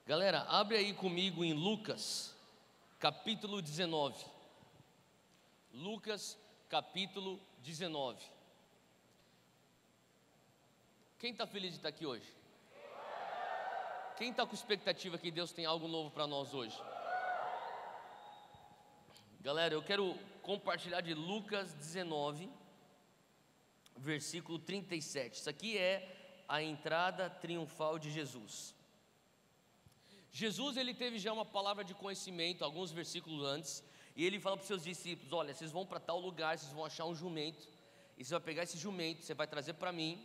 Galera, abre aí comigo em Lucas, capítulo 19. Lucas, capítulo 19. Quem está feliz de estar aqui hoje? Quem está com expectativa que Deus tem algo novo para nós hoje? Galera, eu quero compartilhar de Lucas 19, versículo 37. Isso aqui é a entrada triunfal de Jesus. Jesus, ele teve já uma palavra de conhecimento alguns versículos antes, e ele fala para os seus discípulos: olha, vocês vão para tal lugar, vocês vão achar um jumento, e você vai pegar esse jumento, você vai trazer para mim,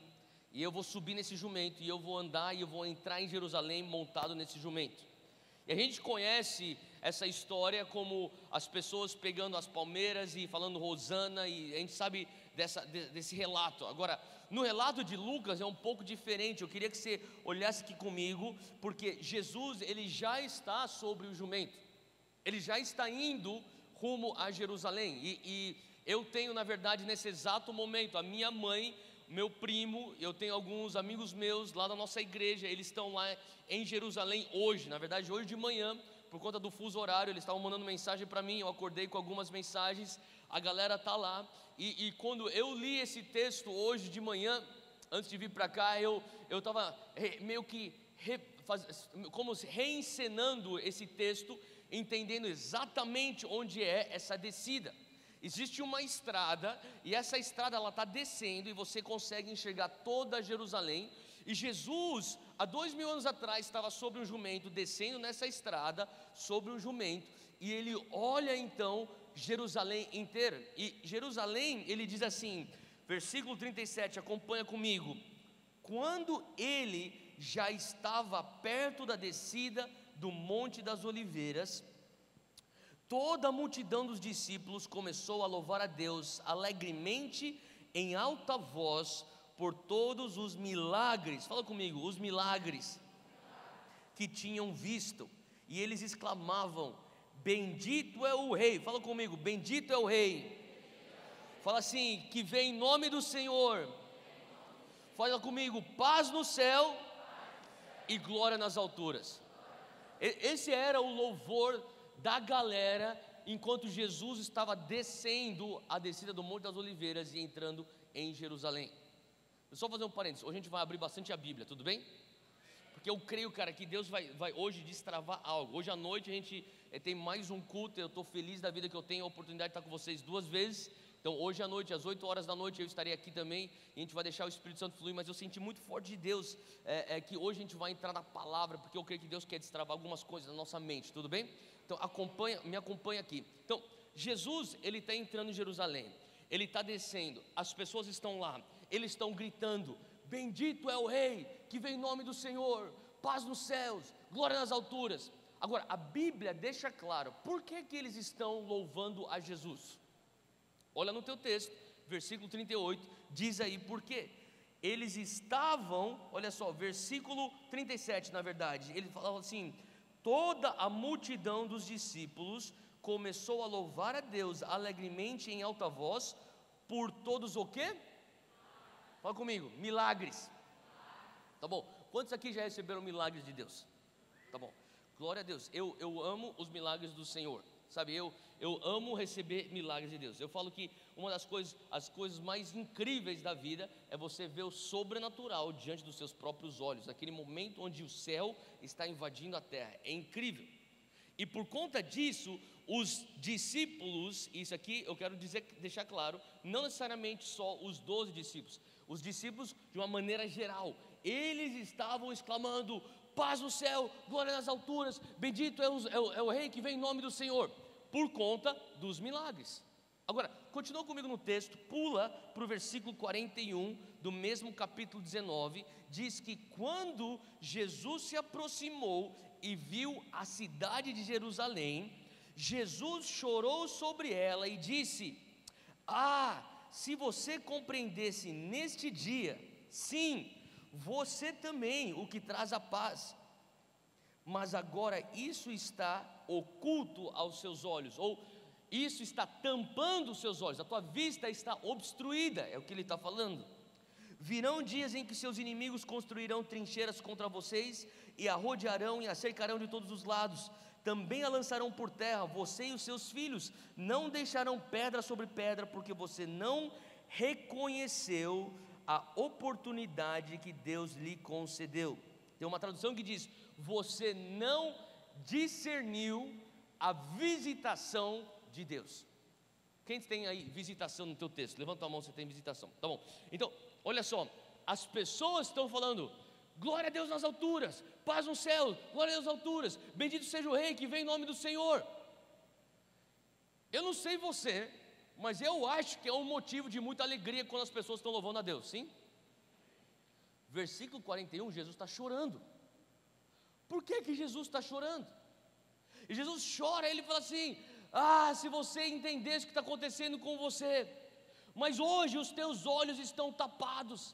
e eu vou subir nesse jumento, e eu vou andar, e eu vou entrar em Jerusalém montado nesse jumento. E a gente conhece essa história como as pessoas pegando as palmeiras e falando Hosana, e a gente sabe desse relato. Agora, no relato de Lucas é um pouco diferente. Eu queria que você olhasse aqui comigo, porque Jesus, ele já está sobre o jumento, ele já está indo rumo a Jerusalém, e eu tenho, na verdade, nesse exato momento, a minha mãe, meu primo, eu tenho alguns amigos meus lá da nossa igreja, eles estão lá em Jerusalém hoje, na verdade hoje de manhã, por conta do fuso horário, eles estavam mandando mensagem para mim, eu acordei com algumas mensagens, a galera está lá, e quando eu li esse texto hoje de manhã, antes de vir para cá, eu estava meio que como reencenando esse texto, entendendo exatamente onde é essa descida. Existe uma estrada, e essa estrada ela está descendo, e você consegue enxergar toda Jerusalém. E Jesus, há 2000 anos atrás, estava sobre um jumento, descendo nessa estrada, sobre um jumento, e ele olha então Jerusalém inteira. E Jerusalém, ele diz assim, versículo 37, acompanha comigo: quando ele já estava perto da descida do Monte das Oliveiras, toda a multidão dos discípulos começou a louvar a Deus alegremente em alta voz por todos os milagres, fala comigo, os milagres que tinham visto, e eles exclamavam: bendito é o Rei, fala comigo, bendito é o Rei, fala assim, que vem em nome do Senhor, fala comigo, paz no céu e glória nas alturas. Esse era o louvor da galera, enquanto Jesus estava descendo a descida do Monte das Oliveiras e entrando em Jerusalém. Eu só fazer um parênteses, hoje a gente vai abrir bastante a Bíblia, tudo bem? Porque eu creio, cara, que Deus vai hoje destravar algo. Hoje à noite a gente tem mais um culto, eu estou feliz da vida que eu tenho a oportunidade de estar com vocês 2 vezes. Então hoje à noite, às 8 horas da noite, eu estarei aqui também, e a gente vai deixar o Espírito Santo fluir, mas eu senti muito forte de Deus, que hoje a gente vai entrar na palavra, porque eu creio que Deus quer destravar algumas coisas na nossa mente, tudo bem? Então me acompanha aqui. Então Jesus, ele está entrando em Jerusalém, ele está descendo, as pessoas estão lá, eles estão gritando: bendito é o Rei, que vem em nome do Senhor, paz nos céus, glória nas alturas. Agora, a Bíblia deixa claro, por que eles estão louvando a Jesus? Olha no teu texto, versículo 38, diz aí por quê. Eles estavam, olha só, versículo 37 na verdade, ele fala assim: toda a multidão dos discípulos começou a louvar a Deus alegremente em alta voz por todos o quê? Fala comigo, milagres. Tá bom, quantos aqui já receberam milagres de Deus? Tá bom, glória a Deus. Eu amo os milagres do Senhor, sabe, eu amo receber milagres de Deus. Eu falo que uma das coisas, as coisas mais incríveis da vida é você ver o sobrenatural diante dos seus próprios olhos, aquele momento onde o céu está invadindo a terra, é incrível. E por conta disso, os discípulos, isso aqui eu quero deixar claro, não necessariamente só os 12 discípulos, os discípulos de uma maneira geral, eles estavam exclamando: paz no céu, glória nas alturas, bendito é o Rei que vem em nome do Senhor, por conta dos milagres. Agora, continua comigo no texto, pula para o versículo 41 do mesmo capítulo 19, diz que quando Jesus se aproximou e viu a cidade de Jerusalém, Jesus chorou sobre ela e disse: ah, se você compreendesse neste dia, sim, você também, o que traz a paz, mas agora isso está oculto aos seus olhos, ou isso está tampando os seus olhos, a tua vista está obstruída, é o que ele está falando. Virão dias em que seus inimigos construirão trincheiras contra vocês, e a rodearão e a cercarão de todos os lados. Também a lançarão por terra, você e os seus filhos. Não deixarão pedra sobre pedra, porque você não reconheceu a oportunidade que Deus lhe concedeu. Tem uma tradução que diz: você não discerniu a visitação de Deus. Quem tem aí visitação no teu texto? Levanta a mão, você tem visitação. Tá bom. Então, olha só, as pessoas estão falando: glória a Deus nas alturas, paz no céu, glória a Deus nas alturas, bendito seja o rei que vem em nome do Senhor. Eu não sei você, mas eu acho que é um motivo de muita alegria quando as pessoas estão louvando a Deus, sim? Versículo 41, Jesus está chorando. Por que Jesus está chorando? E Jesus chora, ele fala assim: se você entendesse o que está acontecendo com você, mas hoje os teus olhos estão tapados,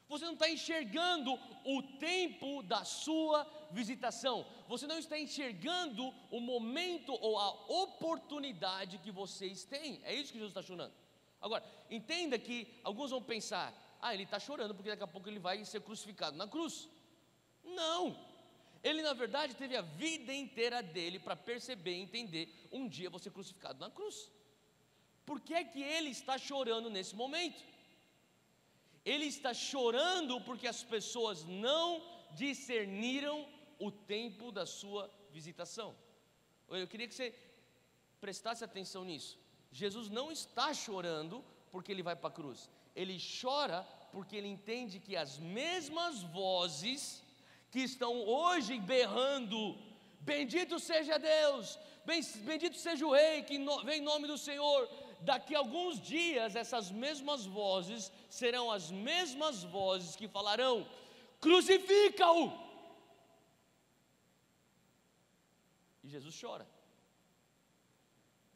você não está enxergando o tempo da sua visitação, você não está enxergando o momento ou a oportunidade que vocês têm. É isso que Jesus está chorando. Agora, entenda que alguns vão pensar: ele está chorando porque daqui a pouco ele vai ser crucificado na cruz. Não, ele na verdade teve a vida inteira dele para perceber e entender: um dia vou ser crucificado na cruz. Por que é que ele está chorando nesse momento? Ele está chorando porque as pessoas não discerniram o tempo da sua visitação. Eu queria que você prestasse atenção nisso. Jesus não está chorando porque ele vai para a cruz. Ele chora porque ele entende que as mesmas vozes que estão hoje berrando: bendito seja Deus, bendito seja o rei que vem em nome do Senhor, daqui a alguns dias essas mesmas vozes serão as mesmas vozes que falarão: crucifica-o. E Jesus chora.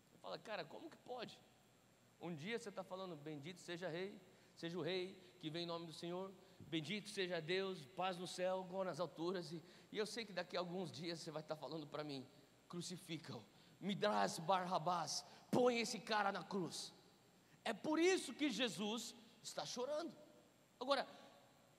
Você fala: cara, como que pode? Um dia você está falando: bendito seja o rei que vem em nome do Senhor, bendito seja Deus, paz no céu, glória nas alturas, e eu sei que daqui a alguns dias você vai estar falando para mim: crucifica-o, Midras Barrabás, põe esse cara na cruz. É por isso que Jesus está chorando. Agora,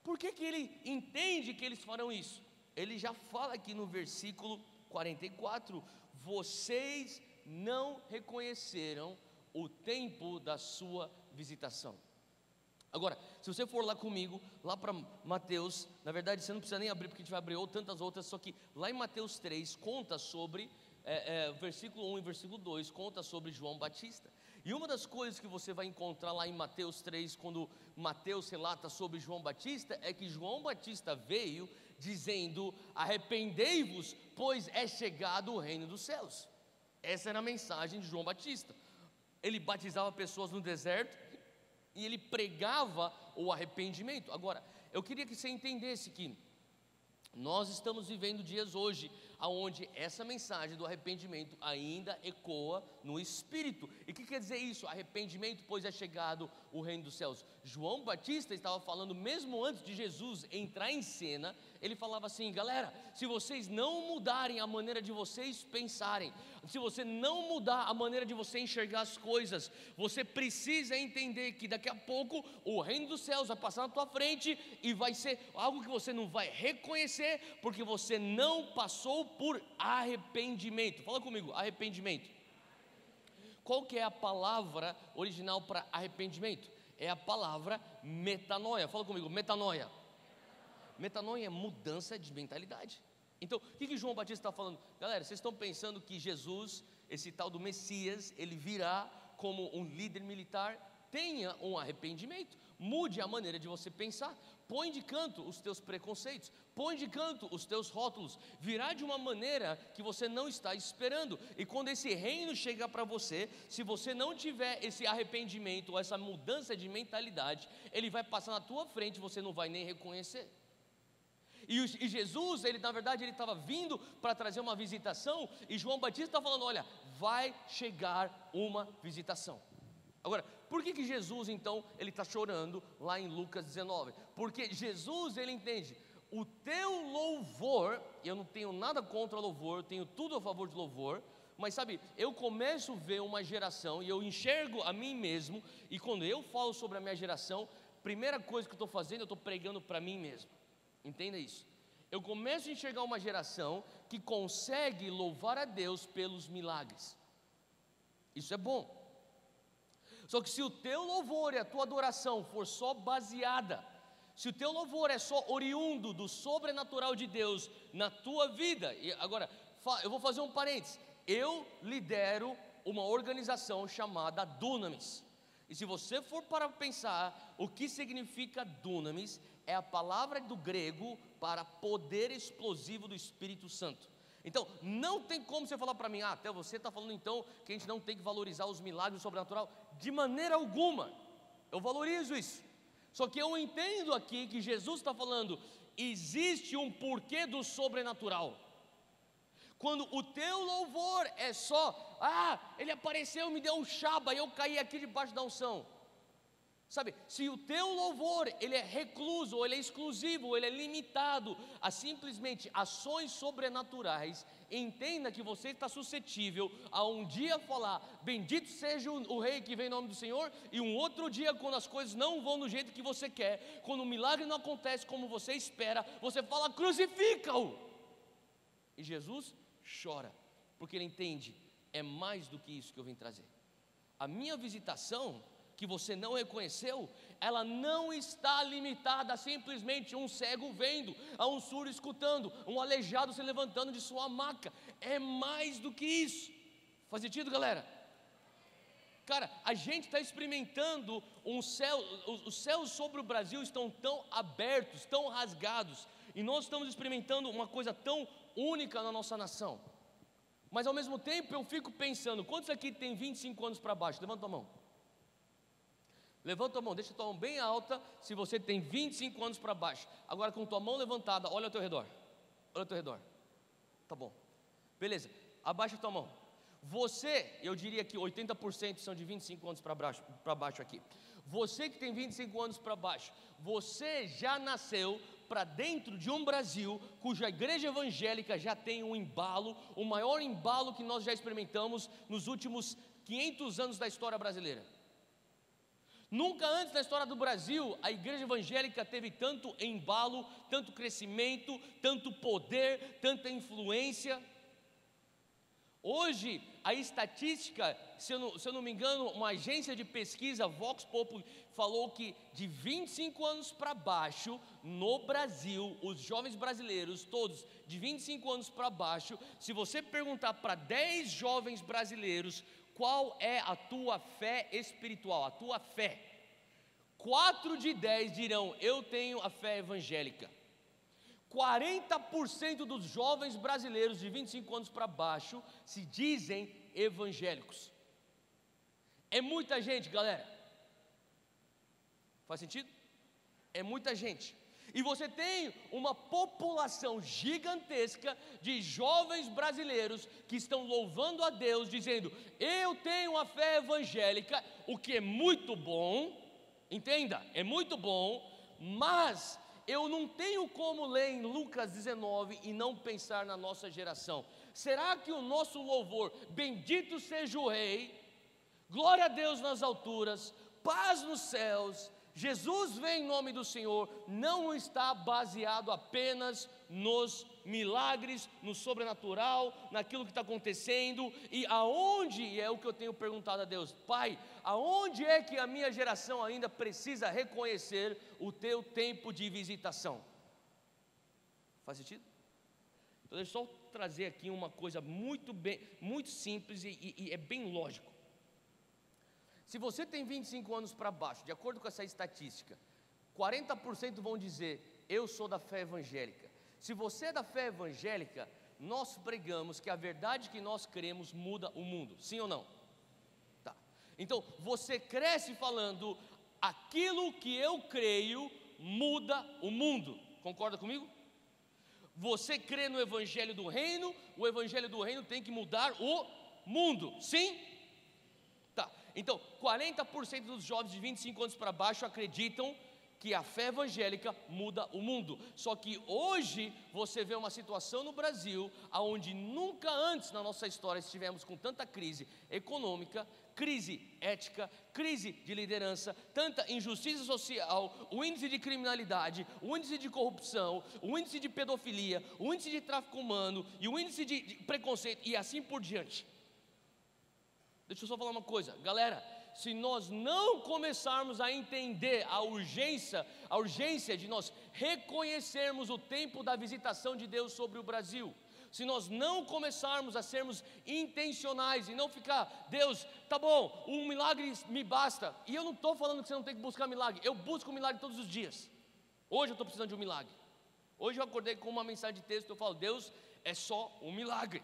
por que ele entende que eles farão isso? Ele já fala aqui no versículo 44: vocês não reconheceram o tempo da sua visitação. Agora, se você for lá comigo, lá para Mateus, na verdade você não precisa nem abrir, porque a gente vai abrir tantas outras, só que lá em Mateus 3 conta sobre, versículo 1 e versículo 2, conta sobre João Batista. E uma das coisas que você vai encontrar lá em Mateus 3, quando Mateus relata sobre João Batista, é que João Batista veio dizendo: arrependei-vos, pois é chegado o reino dos céus. Essa era a mensagem de João Batista. Ele batizava pessoas no deserto e ele pregava o arrependimento. Agora, eu queria que você entendesse que nós estamos vivendo dias hoje onde essa mensagem do arrependimento ainda ecoa no Espírito. E o que quer dizer isso? Arrependimento, pois é chegado o reino dos céus. João Batista estava falando, mesmo antes de Jesus entrar em cena, ele falava assim: galera, se vocês não mudarem a maneira de vocês pensarem, se você não mudar a maneira de você enxergar as coisas, você precisa entender que daqui a pouco o reino dos céus vai passar na tua frente e vai ser algo que você não vai reconhecer, porque você não passou por arrependimento. Fala comigo: arrependimento. Qual que é a palavra original para arrependimento? É a palavra metanoia. Fala comigo: metanoia. Metanoia é mudança de mentalidade. Então, o que João Batista está falando? Galera, vocês estão pensando que Jesus, esse tal do Messias, ele virá como um líder militar? Tenha um arrependimento, mude a maneira de você pensar, põe de canto os teus preconceitos, põe de canto os teus rótulos, virá de uma maneira que você não está esperando. E quando esse reino chegar para você, se você não tiver esse arrependimento, ou essa mudança de mentalidade, ele vai passar na tua frente e você não vai nem reconhecer. E Jesus, ele na verdade, ele estava vindo para trazer uma visitação, e João Batista está falando: olha, vai chegar uma visitação. Agora, por que Jesus então, ele está chorando lá em Lucas 19? Porque Jesus, ele entende, o teu louvor, e eu não tenho nada contra louvor, tenho tudo a favor de louvor, mas sabe, eu começo a ver uma geração, e eu enxergo a mim mesmo, e quando eu falo sobre a minha geração, primeira coisa que eu estou fazendo, eu estou pregando para mim mesmo. Entenda isso. Eu começo a enxergar uma geração que consegue louvar a Deus pelos milagres. Isso é bom. Só que se o teu louvor e a tua adoração for só baseada, se o teu louvor é só oriundo do sobrenatural de Deus na tua vida, e agora, eu vou fazer um parênteses, eu lidero uma organização chamada Dunamis, e se você for para pensar, o que significa Dunamis, é a palavra do grego para poder explosivo do Espírito Santo. Então, não tem como você falar para mim, até você está falando então que a gente não tem que valorizar os milagres sobrenatural. De maneira alguma, eu valorizo isso. Só que eu entendo aqui que Jesus está falando, existe um porquê do sobrenatural. Quando o teu louvor é só, ele apareceu, me deu um chaba e eu caí aqui debaixo da unção. Sabe, se o teu louvor, ele é recluso, ou ele é exclusivo, ou ele é limitado a simplesmente ações sobrenaturais, entenda que você está suscetível a um dia falar, bendito seja o rei que vem em nome do Senhor, e um outro dia quando as coisas não vão do jeito que você quer, quando o milagre não acontece como você espera, você fala, crucifica-o! E Jesus chora, porque ele entende, é mais do que isso que eu vim trazer. A minha visitação, que você não reconheceu, ela não está limitada a simplesmente um cego vendo, a um surdo escutando, um aleijado se levantando de sua maca. É mais do que isso. Faz sentido, galera? Cara, a gente está experimentando um céu, os céus sobre o Brasil estão tão abertos, tão rasgados, e nós estamos experimentando uma coisa tão única na nossa nação. Mas ao mesmo tempo eu fico pensando, quantos aqui tem 25 anos para baixo? Levanta a mão. Levanta a mão, deixa a tua mão bem alta se você tem 25 anos para baixo. Agora com tua mão levantada, olha ao teu redor. Olha ao teu redor. Tá bom. Beleza, abaixa a tua mão. Você, eu diria que 80% são de 25 anos para baixo aqui. Você que tem 25 anos para baixo, você já nasceu para dentro de um Brasil cuja igreja evangélica já tem um embalo, o maior embalo que nós já experimentamos nos últimos 500 anos da história brasileira. Nunca antes na história do Brasil a igreja evangélica teve tanto embalo, tanto crescimento, tanto poder, tanta influência. Hoje a estatística, se eu não me engano, uma agência de pesquisa, Vox Populi, falou que de 25 anos para baixo, no Brasil, os jovens brasileiros, todos de 25 anos para baixo, se você perguntar para 10 jovens brasileiros, qual é a tua fé espiritual, a tua fé? 4 de 10 dirão, eu tenho a fé evangélica. 40% dos jovens brasileiros de 25 anos para baixo se dizem evangélicos. É muita gente, galera. Faz sentido? É muita gente. E você tem uma população gigantesca de jovens brasileiros que estão louvando a Deus, dizendo, eu tenho a fé evangélica, o que é muito bom, entenda, é muito bom, mas eu não tenho como ler em Lucas 19 e não pensar na nossa geração. Será que o nosso louvor, bendito seja o Rei, glória a Deus nas alturas, paz nos céus, Jesus vem em nome do Senhor, não está baseado apenas nos milagres, no sobrenatural, naquilo que está acontecendo, e aonde, e é o que eu tenho perguntado a Deus, Pai, aonde é que a minha geração ainda precisa reconhecer o teu tempo de visitação? Faz sentido? Então deixa eu só trazer aqui uma coisa muito simples e é bem lógico. Se você tem 25 anos para baixo, de acordo com essa estatística, 40% vão dizer, eu sou da fé evangélica. Se você é da fé evangélica, nós pregamos que a verdade que nós cremos muda o mundo, sim ou não? Tá. Então, você cresce falando, aquilo que eu creio muda o mundo, concorda comigo? Você crê no evangelho do reino, o evangelho do reino tem que mudar o mundo, sim? Tá, então 40% dos jovens de 25 anos para baixo acreditam que a fé evangélica muda o mundo. Só que hoje você vê uma situação no Brasil aonde nunca antes na nossa história estivemos com tanta crise econômica, crise ética, crise de liderança, tanta injustiça social, o índice de criminalidade, o índice de corrupção, o índice de pedofilia, o índice de tráfico humano e o índice de preconceito e assim por diante. Deixa eu só falar uma coisa, galera. Se nós não começarmos a entender a urgência de nós reconhecermos o tempo da visitação de Deus sobre o Brasil, se nós não começarmos a sermos intencionais e não ficar, Deus, tá bom, um milagre me basta, e eu não estou falando que você não tem que buscar milagre, eu busco um milagre todos os dias. Hoje eu estou precisando de um milagre. Hoje eu acordei com uma mensagem de texto, eu falo, Deus, é só um milagre.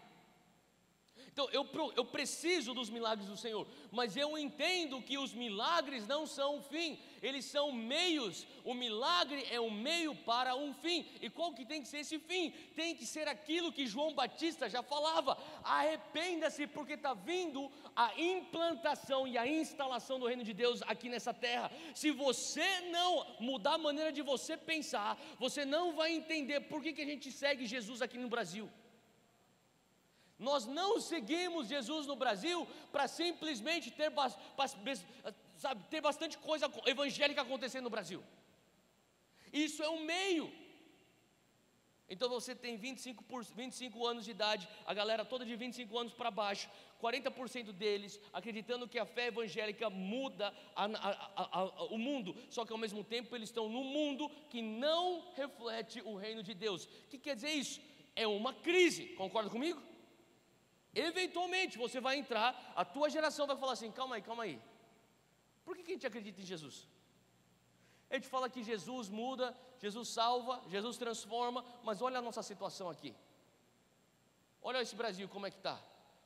Então eu preciso dos milagres do Senhor, mas eu entendo que os milagres não são o fim, eles são meios. O milagre é um meio para um fim. E qual que tem que ser esse fim? Tem que ser aquilo que João Batista já falava: arrependa-se, porque está vindo a implantação e a instalação do reino de Deus aqui nessa terra. Se você não mudar a maneira de você pensar, você não vai entender por que a gente segue Jesus aqui no Brasil. Nós não seguimos Jesus no Brasil para simplesmente ter bastante coisa evangélica acontecendo no Brasil. Isso é um meio. Então você tem 25 anos de idade, a galera toda de 25 anos para baixo, 40% deles acreditando que a fé evangélica muda o mundo, só que ao mesmo tempo eles estão num mundo que não reflete o reino de Deus. O que quer dizer isso? É uma crise, concorda comigo? Eventualmente você vai entrar, a tua geração vai falar assim: calma aí, por que a gente acredita em Jesus? A gente fala que Jesus muda, Jesus salva, Jesus transforma, mas olha a nossa situação aqui. Olha esse Brasil como é que está.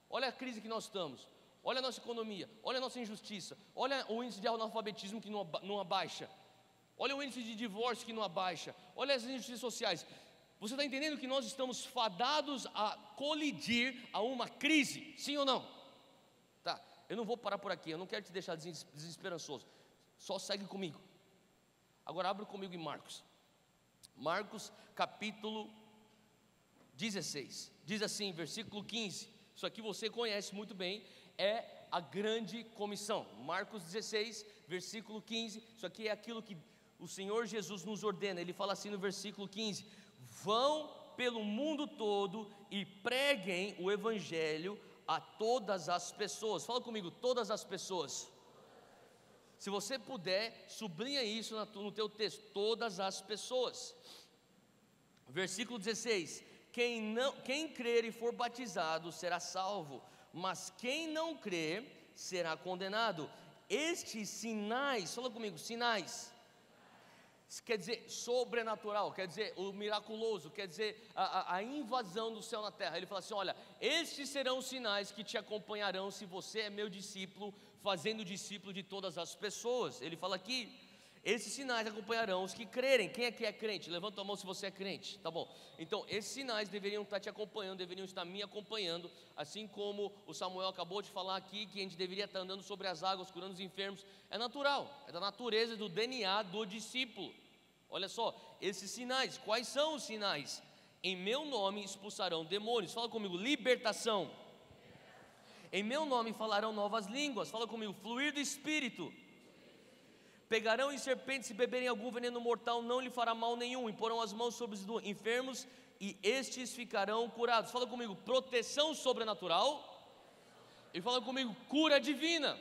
Olha a crise que nós estamos. Olha a nossa economia, olha a nossa injustiça. Olha o índice de analfabetismo que não abaixa. Olha o índice de divórcio que não abaixa. Olha as injustiças sociais. Você está entendendo que nós estamos fadados a colidir a uma crise, sim ou não? Tá, eu não vou parar por aqui, eu não quero te deixar desesperançoso, só segue comigo. Agora abre comigo em Marcos capítulo 16, diz assim, versículo 15, isso aqui você conhece muito bem, é a grande comissão. Marcos 16, versículo 15, isso aqui é aquilo que o Senhor Jesus nos ordena. Ele fala assim no versículo 15: vão pelo mundo todo e preguem o evangelho a todas as pessoas. Fala comigo, todas as pessoas. Se você puder, sublinha isso no teu texto, todas as pessoas. Versículo 16: quem crer e for batizado será salvo, mas quem não crer será condenado. Estes sinais, fala comigo, sinais, quer dizer sobrenatural, quer dizer o miraculoso, quer dizer a invasão do céu na terra. Ele fala assim: olha, estes serão os sinais que te acompanharão se você é meu discípulo, fazendo discípulo de todas as pessoas. Ele fala aqui, esses sinais acompanharão os que crerem. Quem é que é crente? Levanta a mão se você é crente, tá bom? Então esses sinais deveriam estar te acompanhando, deveriam estar me acompanhando, assim como o Samuel acabou de falar aqui, que a gente deveria estar andando sobre as águas, curando os enfermos. É natural, é da natureza, do DNA do discípulo. Olha só, esses sinais, quais são os sinais? Em meu nome expulsarão demônios. Fala comigo, libertação. Em meu nome falarão novas línguas. Fala comigo, fluir do Espírito. Pegarão em serpentes, se beberem algum veneno mortal, não lhe fará mal nenhum. Imporão as mãos sobre os enfermos e estes ficarão curados. Fala comigo, proteção sobrenatural. E fala comigo, cura divina.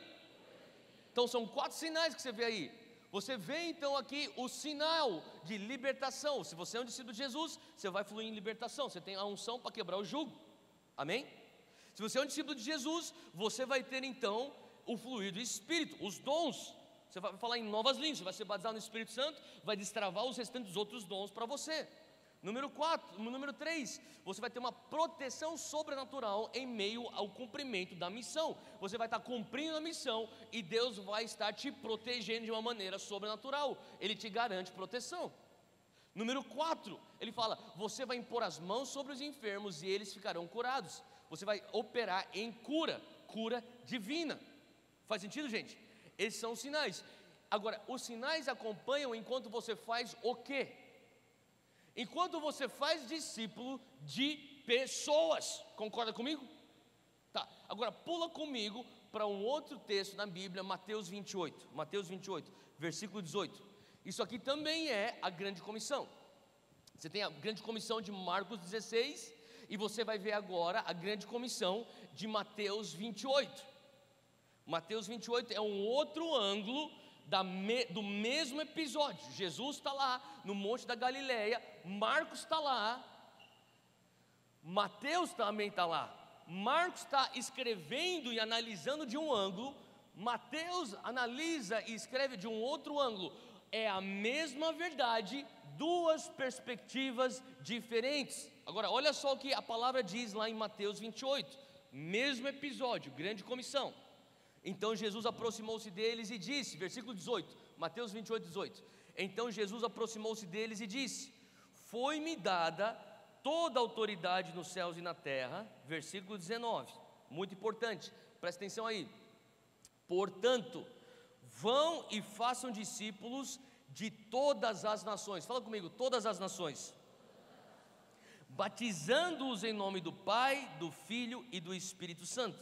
Então são 4 sinais que você vê aí. Você vê então aqui o sinal de libertação. Se você é um discípulo de Jesus, você vai fluir em libertação. Você tem a unção para quebrar o jugo. Amém? Se você é um discípulo de Jesus, você vai ter então o fluir do Espírito, os dons. Você vai falar em novas línguas, você vai ser batizado no Espírito Santo, vai destravar os restantes outros dons para você. Número 3, você vai ter uma proteção sobrenatural em meio ao cumprimento da missão. Você vai estar cumprindo a missão e Deus vai estar te protegendo de uma maneira sobrenatural. Ele te garante proteção. Número 4, ele fala, você vai impor as mãos sobre os enfermos e eles ficarão curados. Você vai operar em cura divina. Faz sentido, gente? Esses são os sinais. Agora, os sinais acompanham enquanto você faz o quê? Enquanto você faz discípulo de pessoas. Concorda comigo? Tá, agora pula comigo para um outro texto na Bíblia, Mateus 28, versículo 18. Isso aqui também é a grande comissão. Você tem a grande comissão de Marcos 16 e você vai ver agora a grande comissão de Mateus 28. Mateus 28 é um outro ângulo do mesmo episódio. Jesus está lá no Monte da Galileia, Marcos está lá, Mateus também está lá. Marcos está escrevendo e analisando de um ângulo, Mateus analisa e escreve de um outro ângulo. É a mesma verdade, duas perspectivas diferentes. Agora, olha só o que a palavra diz lá em Mateus 28, mesmo episódio, grande comissão. Então Jesus aproximou-se deles e disse, versículo 18, Mateus 28, 18. Então Jesus aproximou-se deles e disse: foi-me dada toda a autoridade nos céus e na terra. Versículo 19, muito importante, presta atenção aí. Portanto, vão e façam discípulos de todas as nações. Fala comigo, todas as nações. Batizando-os em nome do Pai, do Filho e do Espírito Santo,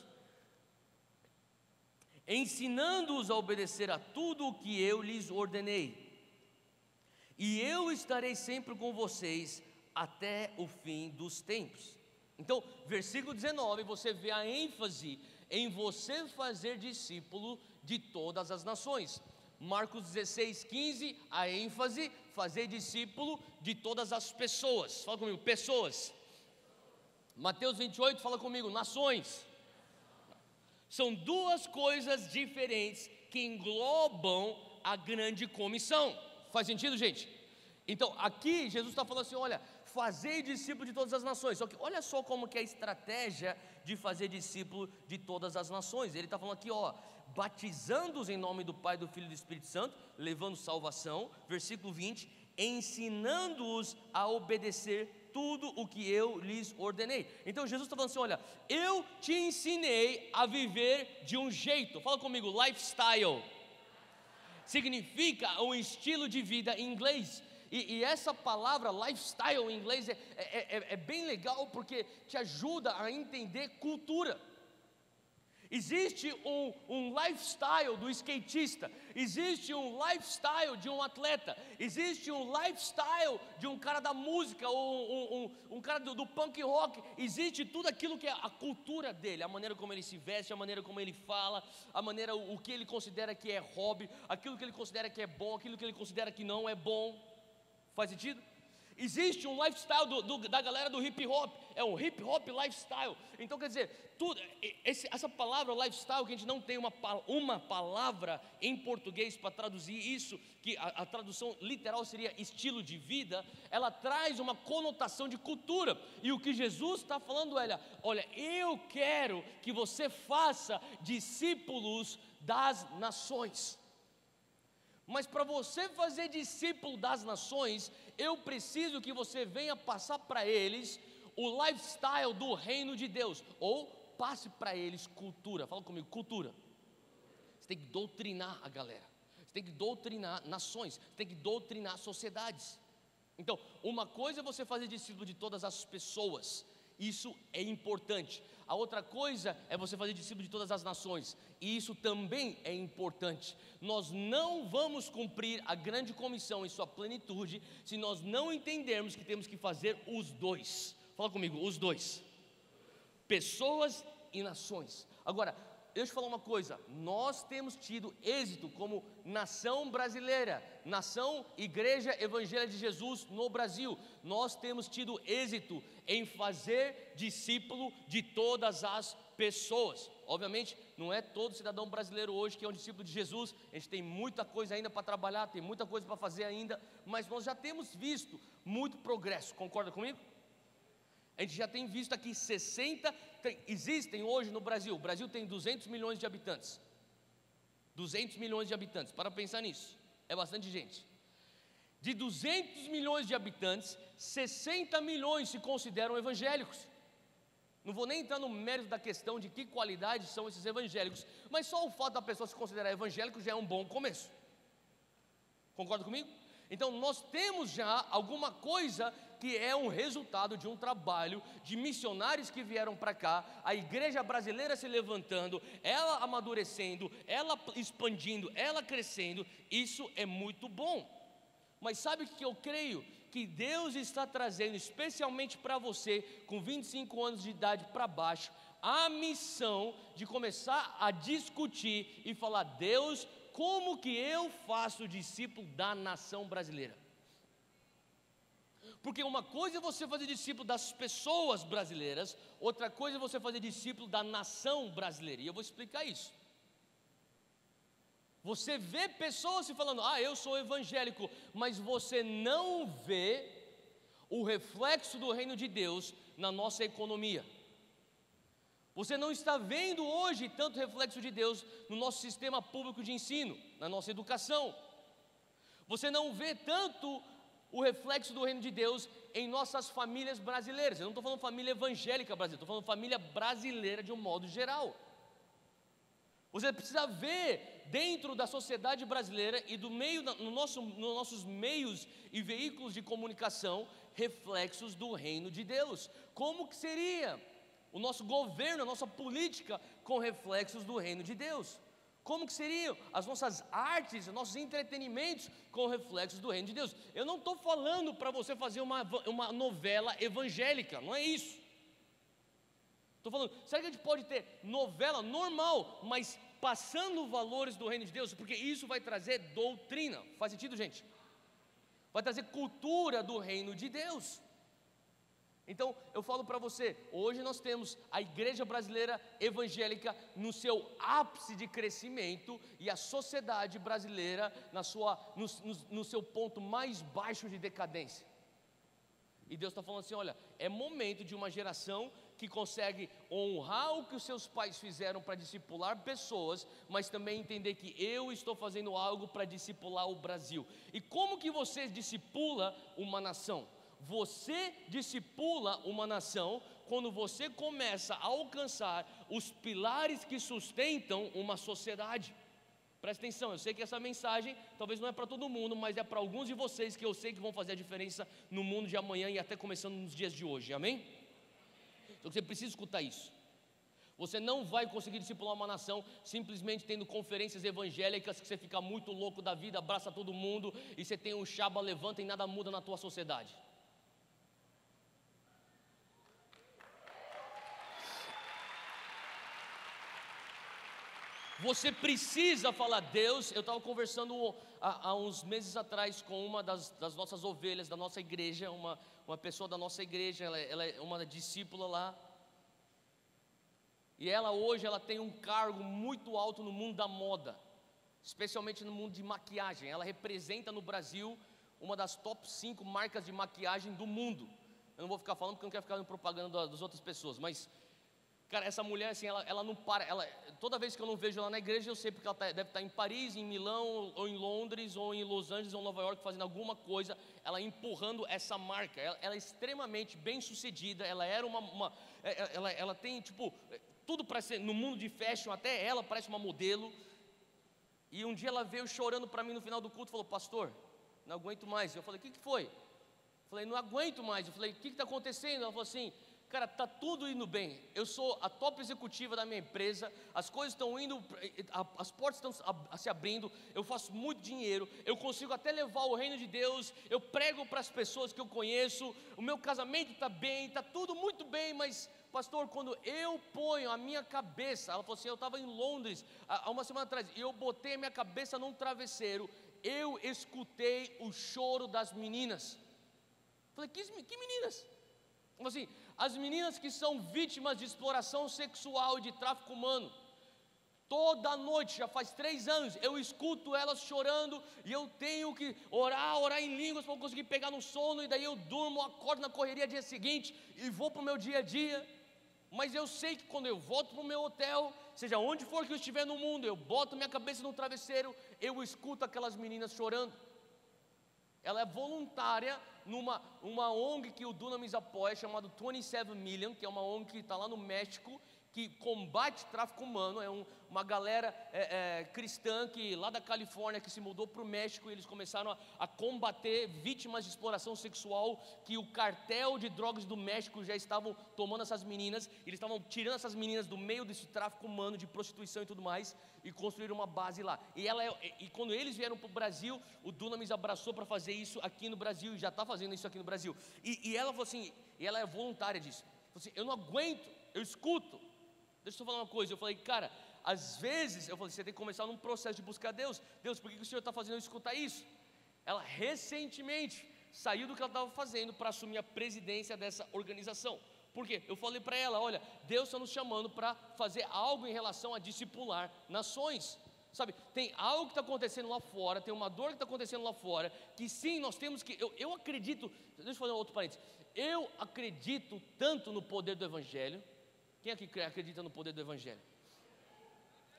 ensinando-os a obedecer a tudo o que eu lhes ordenei. E eu estarei sempre com vocês até o fim dos tempos. Então, versículo 19, você vê a ênfase em você fazer discípulo de todas as nações. Marcos 16, 15, a ênfase, fazer discípulo de todas as pessoas. Fala comigo, pessoas. Mateus 28, fala comigo, nações. São duas coisas diferentes que englobam a grande comissão. Faz sentido, gente? Então, aqui Jesus está falando assim, olha, fazer discípulo de todas as nações. Só que olha só como que é a estratégia de fazer discípulo de todas as nações. Ele está falando aqui, ó, batizando-os em nome do Pai, do Filho e do Espírito Santo, levando salvação. Versículo 20, ensinando-os a obedecer tudo o que eu lhes ordenei. Então Jesus está falando assim, olha, eu te ensinei a viver de um jeito. Fala comigo, lifestyle. Significa um estilo de vida em inglês. E essa palavra lifestyle em inglês é bem legal porque te ajuda a entender cultura. Existe um lifestyle do skatista, existe um lifestyle de um atleta, existe um lifestyle de um cara da música, ou um cara do punk rock. Existe tudo aquilo que é a cultura dele, a maneira como ele se veste, a maneira como ele fala, a maneira, o que ele considera que é hobby, aquilo que ele considera que é bom, aquilo que ele considera que não é bom. Faz sentido? Existe um lifestyle da galera do hip hop, é um hip hop lifestyle. Então quer dizer, essa palavra lifestyle, que a gente não tem uma palavra em português para traduzir isso, que a tradução literal seria estilo de vida, ela traz uma conotação de cultura. E o que Jesus está falando é, olha, eu quero que você faça discípulos das nações. Mas para você fazer discípulo das nações, eu preciso que você venha passar para eles o lifestyle do reino de Deus, ou passe para eles cultura. Fala comigo, cultura. Você tem que doutrinar a galera, você tem que doutrinar nações, você tem que doutrinar sociedades. Então, uma coisa é você fazer discípulo de todas as pessoas, isso é importante. A outra coisa é você fazer discípulo de todas as nações, e isso também é importante. Nós não vamos cumprir a grande comissão em sua plenitude se nós não entendermos que temos que fazer os dois. Fala comigo, os dois, pessoas e nações. Agora, deixa eu falar uma coisa, nós temos tido êxito como nação brasileira, nação Igreja Evangélica de Jesus no Brasil. Nós temos tido êxito em fazer discípulo de todas as pessoas. Obviamente, não é todo cidadão brasileiro hoje que é um discípulo de Jesus. A gente tem muita coisa ainda para trabalhar, tem muita coisa para fazer ainda, mas nós já temos visto muito progresso, concorda comigo? A gente já tem visto aqui existem hoje no Brasil, o Brasil tem 200 milhões de habitantes. 200 milhões de habitantes, para pensar nisso, é bastante gente. De 200 milhões de habitantes, 60 milhões se consideram evangélicos. Não vou nem entrar no mérito da questão de que qualidade são esses evangélicos, mas só o fato da pessoa se considerar evangélico já é um bom começo. Concorda comigo? Então nós temos já alguma coisa que é um resultado de um trabalho de missionários que vieram para cá, a igreja brasileira se levantando, ela amadurecendo, ela expandindo, ela crescendo. Isso é muito bom. Mas sabe o que eu creio? Que Deus está trazendo, especialmente para você, com 25 anos de idade para baixo, a missão de começar a discutir e falar: Deus, como que eu faço discípulo da nação brasileira? Porque uma coisa é você fazer discípulo das pessoas brasileiras, outra coisa é você fazer discípulo da nação brasileira, e eu vou explicar isso. Você vê pessoas se falando: eu sou evangélico, mas você não vê o reflexo do reino de Deus na nossa economia. Você não está vendo hoje tanto reflexo de Deus no nosso sistema público de ensino, na nossa educação. Você não vê tanto o reflexo do reino de Deus em nossas famílias brasileiras. Eu não estou falando família evangélica brasileira, estou falando família brasileira de um modo geral. Você precisa ver dentro da sociedade brasileira e do meio, nos nossos meios e veículos de comunicação, reflexos do reino de Deus. Como que seria o nosso governo, a nossa política com reflexos do reino de Deus? Como que seriam as nossas artes, os nossos entretenimentos com reflexos do reino de Deus? Eu não estou falando para você fazer uma novela evangélica, não é isso. Estou falando, será que a gente pode ter novela normal, mas passando valores do reino de Deus? Porque isso vai trazer doutrina. Faz sentido, gente? Vai trazer cultura do reino de Deus. Então, eu falo para você, hoje nós temos a igreja brasileira evangélica no seu ápice de crescimento e a sociedade brasileira no seu ponto mais baixo de decadência. E Deus está falando assim: olha, é momento de uma geração que consegue honrar o que os seus pais fizeram para discipular pessoas, mas também entender que eu estou fazendo algo para discipular o Brasil. E como que você discipula uma nação? Você discipula uma nação quando você começa a alcançar os pilares que sustentam uma sociedade. Presta atenção, eu sei que essa mensagem talvez não é para todo mundo, mas é para alguns de vocês que eu sei que vão fazer a diferença no mundo de amanhã e até começando nos dias de hoje, amém? Então você precisa escutar isso. Você não vai conseguir discipular uma nação simplesmente tendo conferências evangélicas que você fica muito louco da vida, abraça todo mundo e você tem um chaba levanta e nada muda na tua sociedade. Você precisa falar: Deus, eu estava conversando há uns meses atrás com uma das nossas ovelhas da nossa igreja, uma pessoa da nossa igreja, ela é uma discípula lá, e hoje ela tem um cargo muito alto no mundo da moda, especialmente no mundo de maquiagem. Ela representa no Brasil uma das top 5 marcas de maquiagem do mundo. Eu não vou ficar falando porque eu não quero ficar propaganda das outras pessoas, mas cara, essa mulher assim, ela não para, toda vez que eu não vejo ela na igreja, eu sei porque ela deve estar em Paris, em Milão, ou em Londres, ou em Los Angeles, ou Nova York, fazendo alguma coisa, ela empurrando essa marca. Ela é extremamente bem sucedida, ela era ela tem tipo, tudo para ser, no mundo de fashion, até ela parece uma modelo. E um dia ela veio chorando para mim no final do culto, falou: pastor, não aguento mais. Eu falei: o que foi? Eu falei: não aguento mais. Eu falei: o que está acontecendo? Ela falou assim: cara, está tudo indo bem, eu sou a top executiva da minha empresa, as coisas estão indo, as portas estão se abrindo, eu faço muito dinheiro, eu consigo até levar o reino de Deus, eu prego para as pessoas que eu conheço, o meu casamento está bem, está tudo muito bem, mas pastor, quando eu ponho a minha cabeça, ela falou assim: eu estava em Londres há uma semana atrás, e eu botei a minha cabeça num travesseiro, eu escutei o choro das meninas. Falei: que meninas? Assim, as meninas que são vítimas de exploração sexual e de tráfico humano. Toda noite, já faz 3 anos, eu escuto elas chorando e eu tenho que orar em línguas para conseguir pegar no sono, e daí eu durmo, acordo na correria dia seguinte e vou para o meu dia a dia. Mas eu sei que quando eu volto para o meu hotel, seja onde for que eu estiver no mundo, eu boto minha cabeça no travesseiro, eu escuto aquelas meninas chorando. Ela é voluntária numa ONG que o Dunamis apoia, chamado 27 Million, que é uma ONG que está lá no México, que combate tráfico humano, é uma galera cristã que lá da Califórnia que se mudou para o México, e eles começaram a combater vítimas de exploração sexual, que o cartel de drogas do México já estavam tomando essas meninas, eles estavam tirando essas meninas do meio desse tráfico humano, de prostituição e tudo mais, e construíram uma base lá. E quando eles vieram para o Brasil, o Dunamis abraçou para fazer isso aqui no Brasil, e já está fazendo isso aqui no Brasil. E ela falou assim, e ela é voluntária disso, falou assim, eu não aguento, eu escuto. Deixa eu falar uma coisa, eu falei, cara, às vezes, eu falei, você tem que começar num processo de buscar Deus. Deus, por que o Senhor está fazendo eu escutar isso? Ela recentemente saiu do que ela estava fazendo para assumir a presidência dessa organização. Por quê? Eu falei para ela, olha, Deus está nos chamando para fazer algo em relação a discipular nações. Sabe, tem algo que está acontecendo lá fora, tem uma dor que está acontecendo lá fora, que sim, nós temos que, eu acredito, deixa eu fazer um outro parênteses, eu acredito tanto no poder do Evangelho. Quem aqui acredita no poder do Evangelho?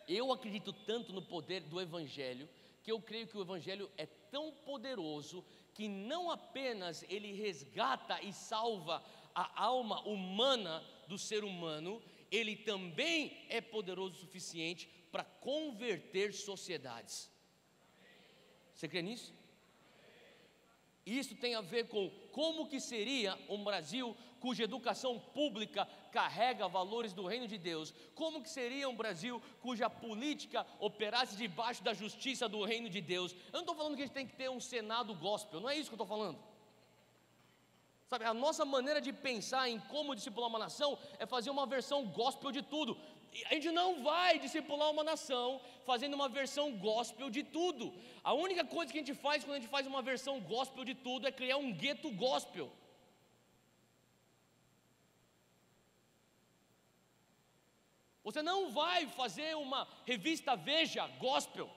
Eu acredito tanto no poder do Evangelho, que eu creio que o Evangelho é tão poderoso, que não apenas ele resgata e salva a alma humana do ser humano, ele também é poderoso o suficiente para converter sociedades. Você crê nisso? Isso tem a ver com como que seria um Brasil cuja educação pública carrega valores do reino de Deus. Como que seria um Brasil cuja política operasse debaixo da justiça do reino de Deus. Eu não estou falando que a gente tem que ter um Senado gospel, não é isso que eu estou falando. Sabe, a nossa maneira de pensar em como discipular uma nação é fazer uma versão gospel de tudo. A gente não vai discipular uma nação fazendo uma versão gospel de tudo. A única coisa que a gente faz quando a gente faz uma versão gospel de tudo é criar um gueto gospel. Você não vai fazer uma revista Veja gospel.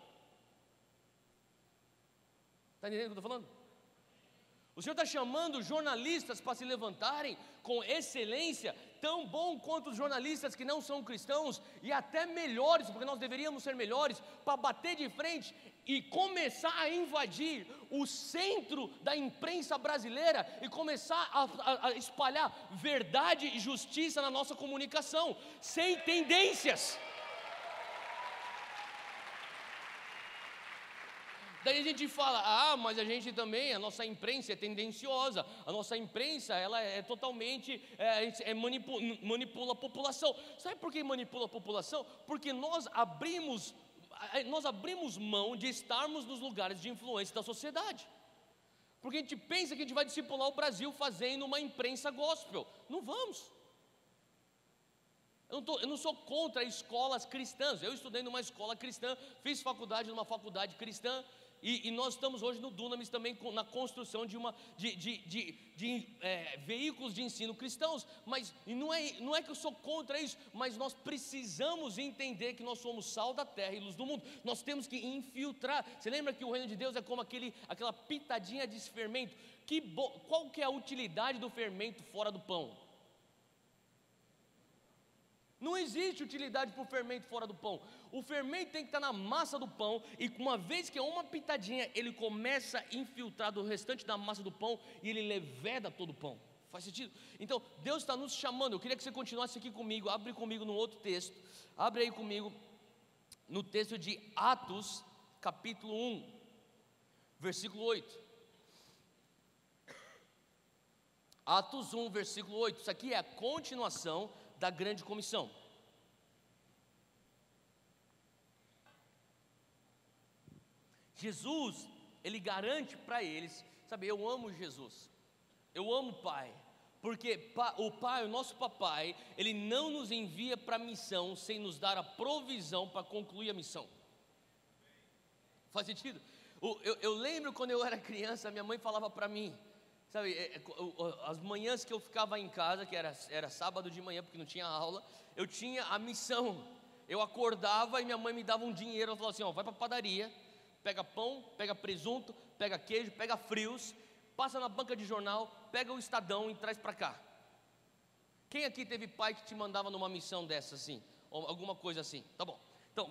Está entendendo o que eu estou falando? O Senhor está chamando jornalistas para se levantarem com excelência, tão bom quanto os jornalistas que não são cristãos, e até melhores, porque nós deveríamos ser melhores, para bater de frente e começar a invadir o centro da imprensa brasileira e começar a espalhar verdade e justiça na nossa comunicação, sem tendências. Daí a gente fala, mas a gente também, a nossa imprensa é tendenciosa, a nossa imprensa, ela é totalmente, manipula a população. Sabe por que manipula a população? Porque nós abrimos mão de estarmos nos lugares de influência da sociedade. Porque a gente pensa que a gente vai discipular o Brasil fazendo uma imprensa gospel. Não vamos. Eu não sou contra escolas cristãs. Eu estudei numa escola cristã, fiz faculdade numa faculdade cristã, e nós estamos hoje no Dunamis também na construção de veículos de ensino cristãos. Mas não é que eu sou contra isso, mas nós precisamos entender que nós somos sal da terra e luz do mundo. Nós temos que infiltrar. Você lembra que o reino de Deus é como aquela pitadinha de fermento? Qual que é a utilidade do fermento fora do pão? Não existe utilidade para o fermento fora do pão. O fermento tem que estar na massa do pão, e uma vez que é uma pitadinha, ele começa a infiltrar do restante da massa do pão, e ele leveda todo o pão. Faz sentido? Então, Deus está nos chamando. Eu queria que você continuasse aqui comigo. Abre comigo no outro texto. Abre aí comigo no texto de Atos, capítulo 1, versículo 8. Atos 1, versículo 8. Isso aqui é a continuação da grande comissão. Jesus, ele garante para eles, sabe, eu amo Jesus, eu amo o Pai, porque o Pai, o nosso papai, ele não nos envia para a missão sem nos dar a provisão para concluir a missão. Faz sentido? Eu lembro quando eu era criança, minha mãe falava para mim, sabe, as manhãs que eu ficava em casa, que era sábado de manhã, porque não tinha aula, eu tinha a missão. Eu acordava e minha mãe me dava um dinheiro. Ela falava assim, vai para a padaria, pega pão, pega presunto, pega queijo, pega frios, passa na banca de jornal, pega o Estadão e traz para cá. Quem aqui teve pai que te mandava numa missão dessa assim, ou alguma coisa assim? Tá bom. Então,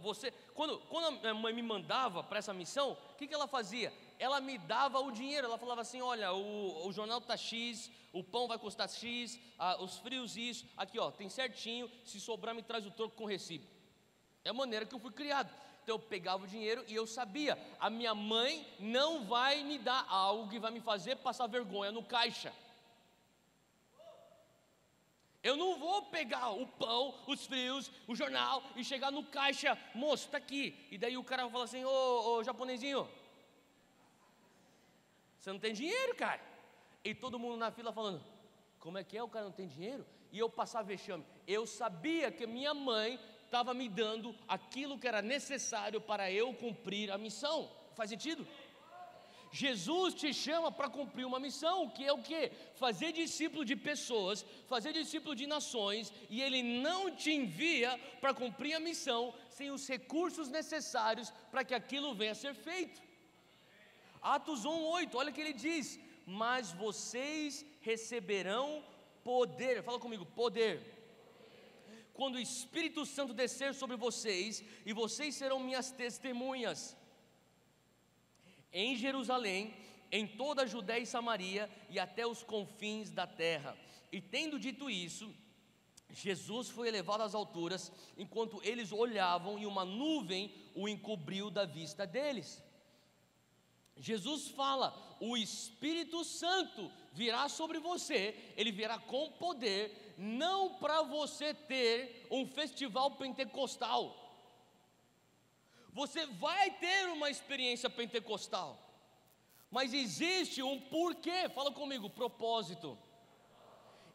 quando a minha mãe me mandava para essa missão, o que ela fazia? ela me dava o dinheiro. Ela falava assim: olha, o jornal está X, o pão vai custar X, os frios isso, aqui ó, tem certinho, se sobrar me traz o troco com recibo. É a maneira que eu fui criado. Então eu pegava o dinheiro e eu sabia, a minha mãe não vai me dar algo que vai me fazer passar vergonha no caixa. Eu não vou pegar o pão, os frios, o jornal e chegar no caixa: moço, está aqui. E daí o cara vai falar assim: ô japonesinho, você não tem dinheiro, cara. E todo mundo na fila falando: como é que é, o cara não tem dinheiro? E eu passar vexame. Eu sabia que minha mãe estava me dando aquilo que era necessário para eu cumprir a missão. Faz sentido? Jesus te chama para cumprir uma missão, que é o quê? Fazer discípulo de pessoas, fazer discípulo de nações, e Ele não te envia para cumprir a missão sem os recursos necessários para que aquilo venha a ser feito. Atos 1:8, olha o que ele diz: mas vocês receberão poder, fala comigo, poder, quando o Espírito Santo descer sobre vocês, e vocês serão minhas testemunhas em Jerusalém, em toda a Judéia e Samaria e até os confins da terra. E tendo dito isso, Jesus foi elevado às alturas, enquanto eles olhavam, e uma nuvem o encobriu da vista deles. Jesus fala: o Espírito Santo virá sobre você, ele virá com poder, não para você ter um festival pentecostal. Você vai ter uma experiência pentecostal, mas existe um porquê. Fala comigo, propósito.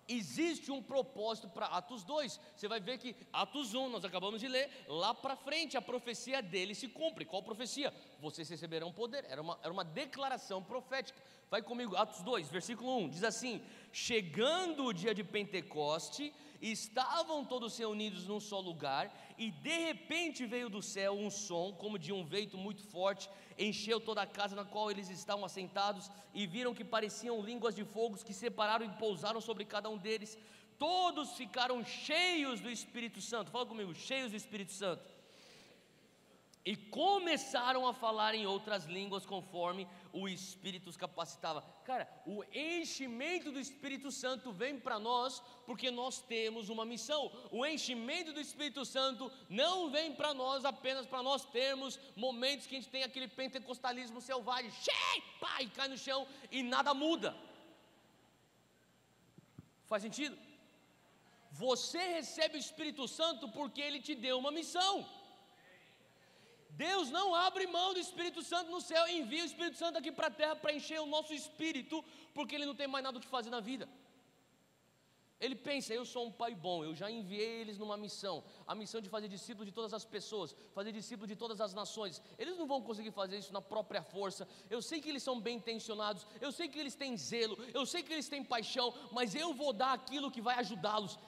Existe um propósito para Atos 2. Você vai ver que Atos 1, nós acabamos de ler, lá para frente a profecia dele se cumpre. Qual profecia? Vocês receberão poder. Era uma declaração profética. Vai comigo, Atos 2, versículo 1, diz assim: chegando o dia de Pentecoste, estavam todos reunidos num só lugar, e de repente veio do céu um som, como de um vento muito forte, encheu toda a casa na qual eles estavam assentados, e viram que pareciam línguas de fogo que separaram e pousaram sobre cada um deles. Todos ficaram cheios do Espírito Santo. Fala comigo, cheios do Espírito Santo. E começaram a falar em outras línguas conforme o Espírito os capacitava. Cara, o enchimento do Espírito Santo vem para nós porque nós temos uma missão. O enchimento do Espírito Santo não vem para nós apenas para nós termos momentos que a gente tem aquele pentecostalismo selvagem, cheio, pá, e cai no chão e nada muda. Faz sentido? Você recebe o Espírito Santo porque Ele te deu uma missão. Deus não abre mão do Espírito Santo no céu e envia o Espírito Santo aqui para a terra para encher o nosso espírito, porque Ele não tem mais nada o que fazer na vida. Ele pensa: eu sou um pai bom, eu já enviei eles numa missão, a missão de fazer discípulos de todas as pessoas, fazer discípulos de todas as nações. Eles não vão conseguir fazer isso na própria força. Eu sei que eles são bem intencionados, eu sei que eles têm zelo, eu sei que eles têm paixão, mas eu vou dar aquilo que vai ajudá-los.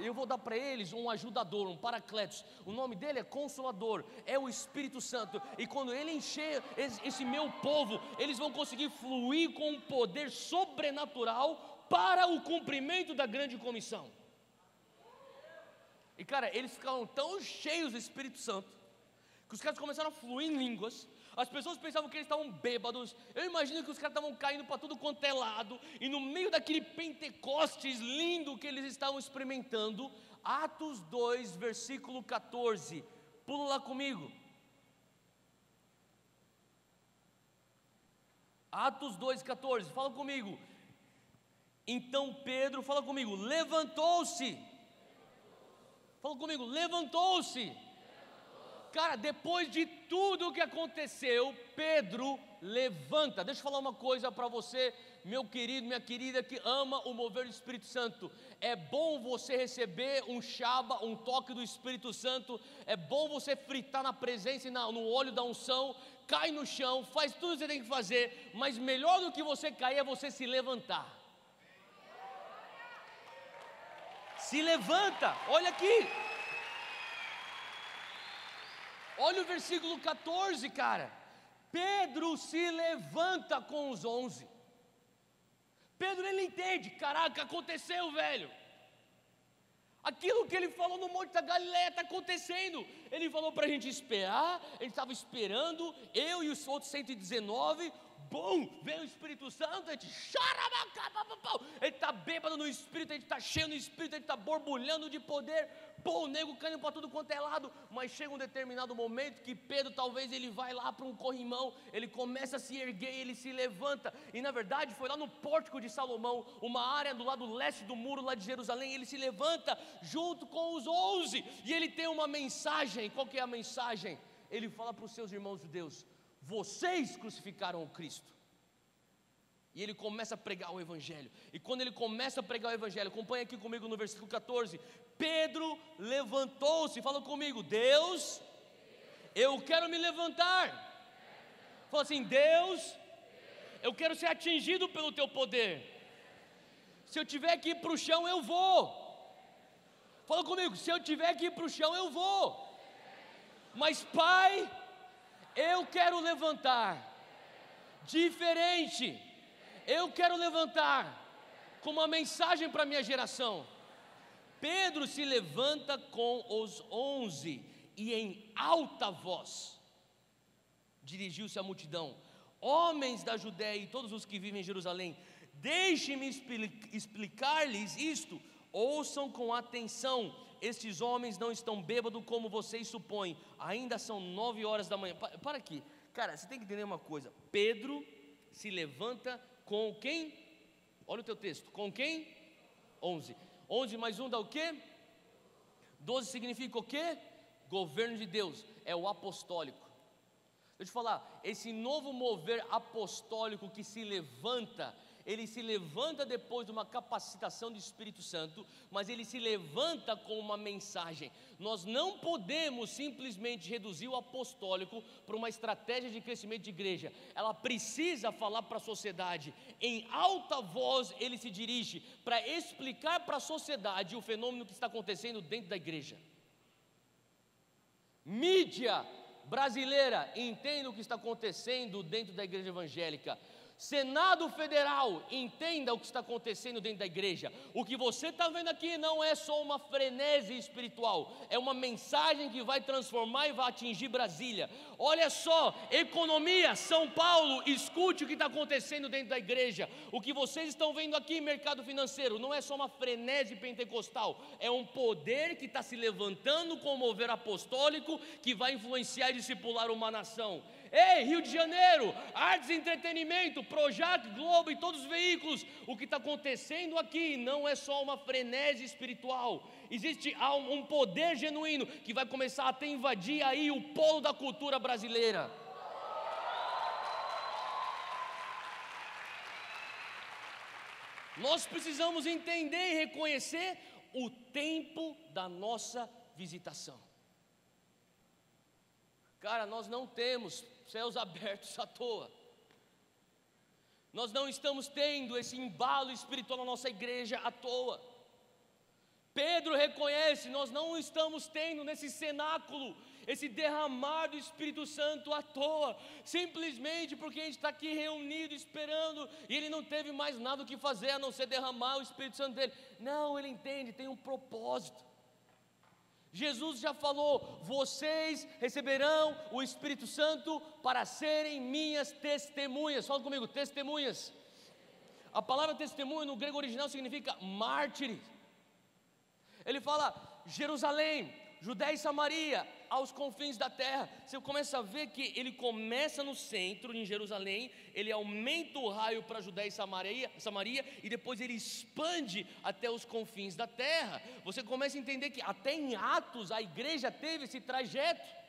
Eu vou dar para eles um ajudador, um paracletos. O nome dele é Consolador, é o Espírito Santo. E quando ele encher esse meu povo, eles vão conseguir fluir com um poder sobrenatural para o cumprimento da grande comissão. E cara, eles ficaram tão cheios do Espírito Santo que os caras começaram a fluir em línguas. As pessoas pensavam que eles estavam bêbados. Eu imagino que os caras estavam caindo para tudo quanto é lado. E no meio daquele Pentecostes lindo que eles estavam experimentando, Atos 2, versículo 14, pula lá comigo. Atos 2,14, fala comigo. Então Pedro, fala comigo, levantou-se. Fala comigo, levantou-se. Cara, depois de tudo o que aconteceu, Pedro levanta. Deixa eu falar uma coisa para você, meu querido, minha querida, que ama o mover do Espírito Santo. É bom você receber um shaba, um toque do Espírito Santo. É bom você fritar na presença e no óleo da unção. Cai no chão, faz tudo o que você tem que fazer. Mas melhor do que você cair é você se levantar. Se levanta, olha aqui. Olha o versículo 14, cara. Pedro se levanta com os 11. Pedro, ele entende, caraca, aconteceu, velho. Aquilo que ele falou no Monte da Galileia está acontecendo. Ele falou para a gente esperar, ele estava esperando, eu e os outros 119, bum, vem o Espírito Santo, a gente está bêbado no Espírito, a gente está cheio no Espírito, a gente está borbulhando de poder, pô, o nego caindo para tudo quanto é lado. Mas chega um determinado momento que Pedro, talvez ele vai lá para um corrimão, ele começa a se erguer, ele se levanta, e na verdade foi lá no pórtico de Salomão, uma área do lado leste do muro lá de Jerusalém. Ele se levanta junto com os 11, e ele tem uma mensagem. Qual que é a mensagem? Ele fala para os seus irmãos judeus: vocês crucificaram o Cristo. E ele começa a pregar o Evangelho. E quando ele começa a pregar o Evangelho, acompanha aqui comigo no versículo 14. Pedro levantou-se, fala comigo: Deus, eu quero me levantar. Fala assim: Deus, eu quero ser atingido pelo teu poder. Se eu tiver que ir para o chão, eu vou. Fala comigo: se eu tiver que ir para o chão, eu vou. Mas Pai, eu quero levantar diferente. Eu quero levantar com uma mensagem para a minha geração. Pedro se levanta com os 11 e em alta voz dirigiu-se à multidão: homens da Judéia e todos os que vivem em Jerusalém, deixem-me explicar-lhes isto. Ouçam com atenção. Estes homens não estão bêbados como vocês supõem. Ainda são 9 horas da manhã. Para aqui, cara, você tem que entender uma coisa. Pedro se levanta com quem? Olha o teu texto. Com quem? 11. 11 mais 1 dá o quê? 12 significa o quê? Governo de Deus. É o apostólico. Deixa eu te falar, esse novo mover apostólico que se levanta, ele se levanta depois de uma capacitação do Espírito Santo, mas ele se levanta com uma mensagem. Nós não podemos simplesmente reduzir o apostólico para uma estratégia de crescimento de igreja. Ela precisa falar para a sociedade. Em alta voz ele se dirige para explicar para a sociedade o fenômeno que está acontecendo dentro da igreja. Mídia brasileira, entenda o que está acontecendo dentro da igreja evangélica. Senado Federal, entenda o que está acontecendo dentro da igreja. O que você está vendo aqui não é só uma frenesi espiritual, é uma mensagem que vai transformar e vai atingir Brasília. Olha só, economia, São Paulo, escute o que está acontecendo dentro da igreja. O que vocês estão vendo aqui, mercado financeiro, não é só uma frenesi pentecostal, é um poder que está se levantando com o mover apostólico que vai influenciar e discipular uma nação. Ei, Rio de Janeiro, artes e entretenimento, Projac, Globo e todos os veículos. O que está acontecendo aqui não é só uma frenesi espiritual. Existe um poder genuíno que vai começar a até invadir aí o polo da cultura brasileira. Nós precisamos entender e reconhecer o tempo da nossa visitação. Cara, nós não temos céus abertos à toa. Nós não estamos tendo esse embalo espiritual na nossa igreja à toa. Pedro reconhece, nós não estamos tendo nesse cenáculo esse derramar do Espírito Santo à toa, simplesmente porque a gente está aqui reunido esperando, e ele não teve mais nada o que fazer a não ser derramar o Espírito Santo dele. Não, ele entende, tem um propósito. Jesus já falou: vocês receberão o Espírito Santo para serem minhas testemunhas. Fala comigo, testemunhas. A palavra testemunha no grego original significa mártires. Ele fala Jerusalém, Judéia e Samaria, aos confins da terra. Você começa a ver que ele começa no centro, em Jerusalém, ele aumenta o raio para Judéia e Samaria, e depois ele expande até os confins da terra. Você começa a entender que até em Atos a igreja teve esse trajeto,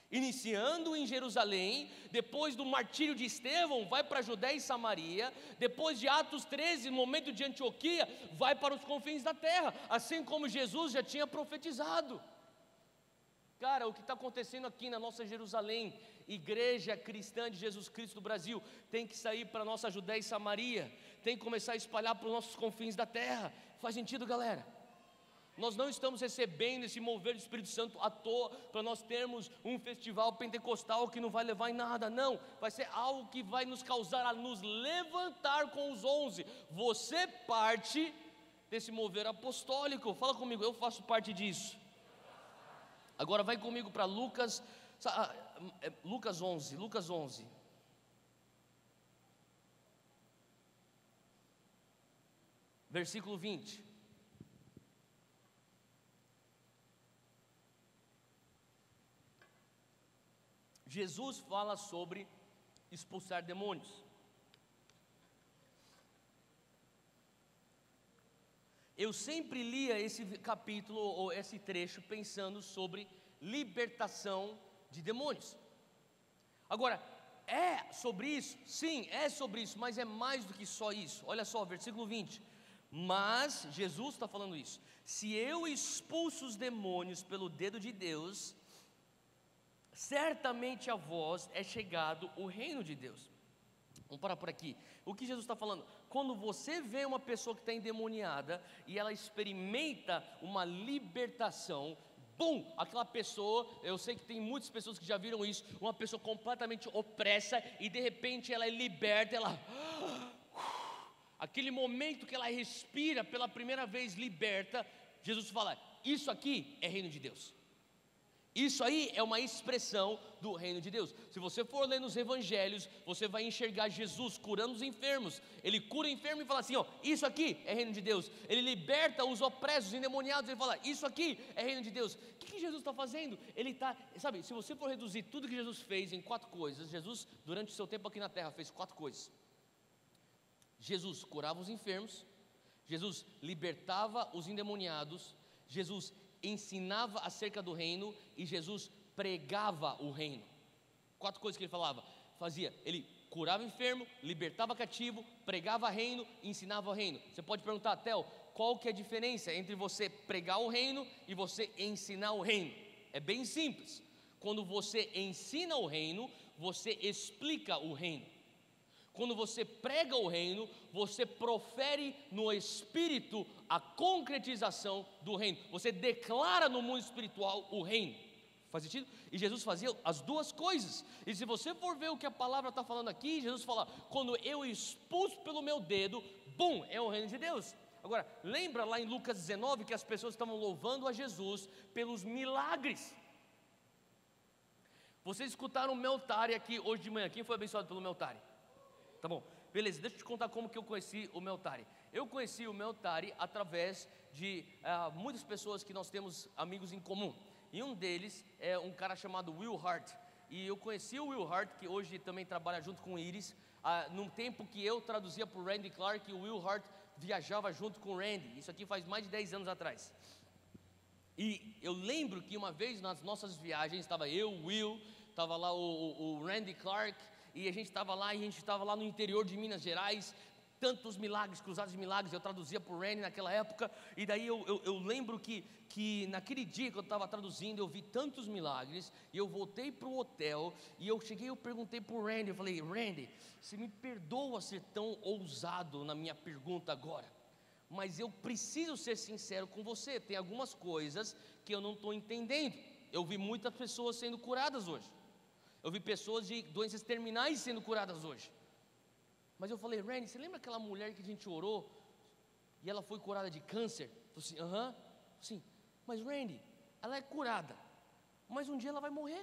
iniciando em Jerusalém, depois do martírio de Estevão, vai para Judéia e Samaria, depois de Atos 13, no momento de Antioquia, vai para os confins da terra, assim como Jesus já tinha profetizado. Cara, o que está acontecendo aqui na nossa Jerusalém, igreja cristã de Jesus Cristo do Brasil, tem que sair para a nossa Judéia e Samaria, tem que começar a espalhar para os nossos confins da terra. Faz sentido, galera? Nós não estamos recebendo esse mover do Espírito Santo à toa, para nós termos um festival pentecostal que não vai levar em nada, não. Vai ser algo que vai nos causar a nos levantar com os 11. Você parte desse mover apostólico. Fala comigo, eu faço parte disso. Agora vai comigo para Lucas 11. versículo 20. Jesus fala sobre expulsar demônios. Eu sempre lia esse capítulo ou esse trecho pensando sobre libertação de demônios. Agora, é sobre isso? Sim, é sobre isso, mas é mais do que só isso. Olha só, versículo 20. Mas, Jesus está falando isso: se eu expulso os demônios pelo dedo de Deus, certamente a vós é chegado o reino de Deus. Vamos parar por aqui. O que Jesus está falando? Quando você vê uma pessoa que está endemoniada e ela experimenta uma libertação, bum, aquela pessoa, eu sei que tem muitas pessoas que já viram isso, uma pessoa completamente opressa e de repente ela é liberta, aquele momento que ela respira pela primeira vez liberta, Jesus fala: isso aqui é reino de Deus. Isso aí é uma expressão do reino de Deus. Se você for ler nos evangelhos, você vai enxergar Jesus curando os enfermos. Ele cura o enfermo e fala assim: ó, isso aqui é reino de Deus. Ele liberta os opressos, os endemoniados. Ele fala: isso aqui é reino de Deus. O que Jesus está fazendo? Ele está, sabe, se você for reduzir tudo que Jesus fez em 4 coisas, Jesus, durante o seu tempo aqui na terra, fez 4 coisas. Jesus curava os enfermos, Jesus libertava os endemoniados, Jesus ensinava acerca do reino e Jesus pregava o reino. 4 coisas que ele fazia: ele curava o enfermo, libertava cativo, pregava reino, ensinava o reino. Você pode perguntar: Theo, qual que é a diferença entre você pregar o reino e você ensinar o reino? É bem simples. Quando você ensina o reino, você explica o reino. Quando você prega o reino, você profere no espírito a concretização do reino. Você declara no mundo espiritual o reino. Faz sentido? E Jesus fazia as 2 coisas. E se você for ver o que a palavra está falando aqui, Jesus fala: quando eu expulso pelo meu dedo, bum, é o reino de Deus. Agora, lembra lá em Lucas 19 que as pessoas estavam louvando a Jesus pelos milagres. Vocês escutaram o Meltari aqui hoje de manhã. Quem foi abençoado pelo Meltari? Tá bom, beleza, deixa eu te contar como que eu conheci o Meltari. Eu conheci o Meltari através de muitas pessoas que nós temos amigos em comum. E um deles é um cara chamado Will Hart. E eu conheci o Will Hart, que hoje também trabalha junto com o Iris, num tempo que eu traduzia para o Randy Clark, e o Will Hart viajava junto com o Randy. Isso aqui faz mais de 10 anos atrás. E eu lembro que uma vez nas nossas viagens, estava eu, o Will, estava lá o Randy Clark, e a gente estava lá no interior de Minas Gerais, tantos milagres, cruzados de milagres, eu traduzia para o Randy naquela época, e daí eu lembro que naquele dia que eu estava traduzindo, eu vi tantos milagres, e eu voltei para o hotel, e eu perguntei para o Randy, eu falei: Randy, você me perdoa ser tão ousado na minha pergunta agora, mas eu preciso ser sincero com você, tem algumas coisas que eu não estou entendendo. Eu vi muitas pessoas sendo curadas hoje, eu vi pessoas de doenças terminais sendo curadas hoje. Mas eu falei: Randy, você lembra aquela mulher que a gente orou e ela foi curada de câncer? Eu falei assim: aham. Assim, mas Randy, ela é curada, mas um dia ela vai morrer.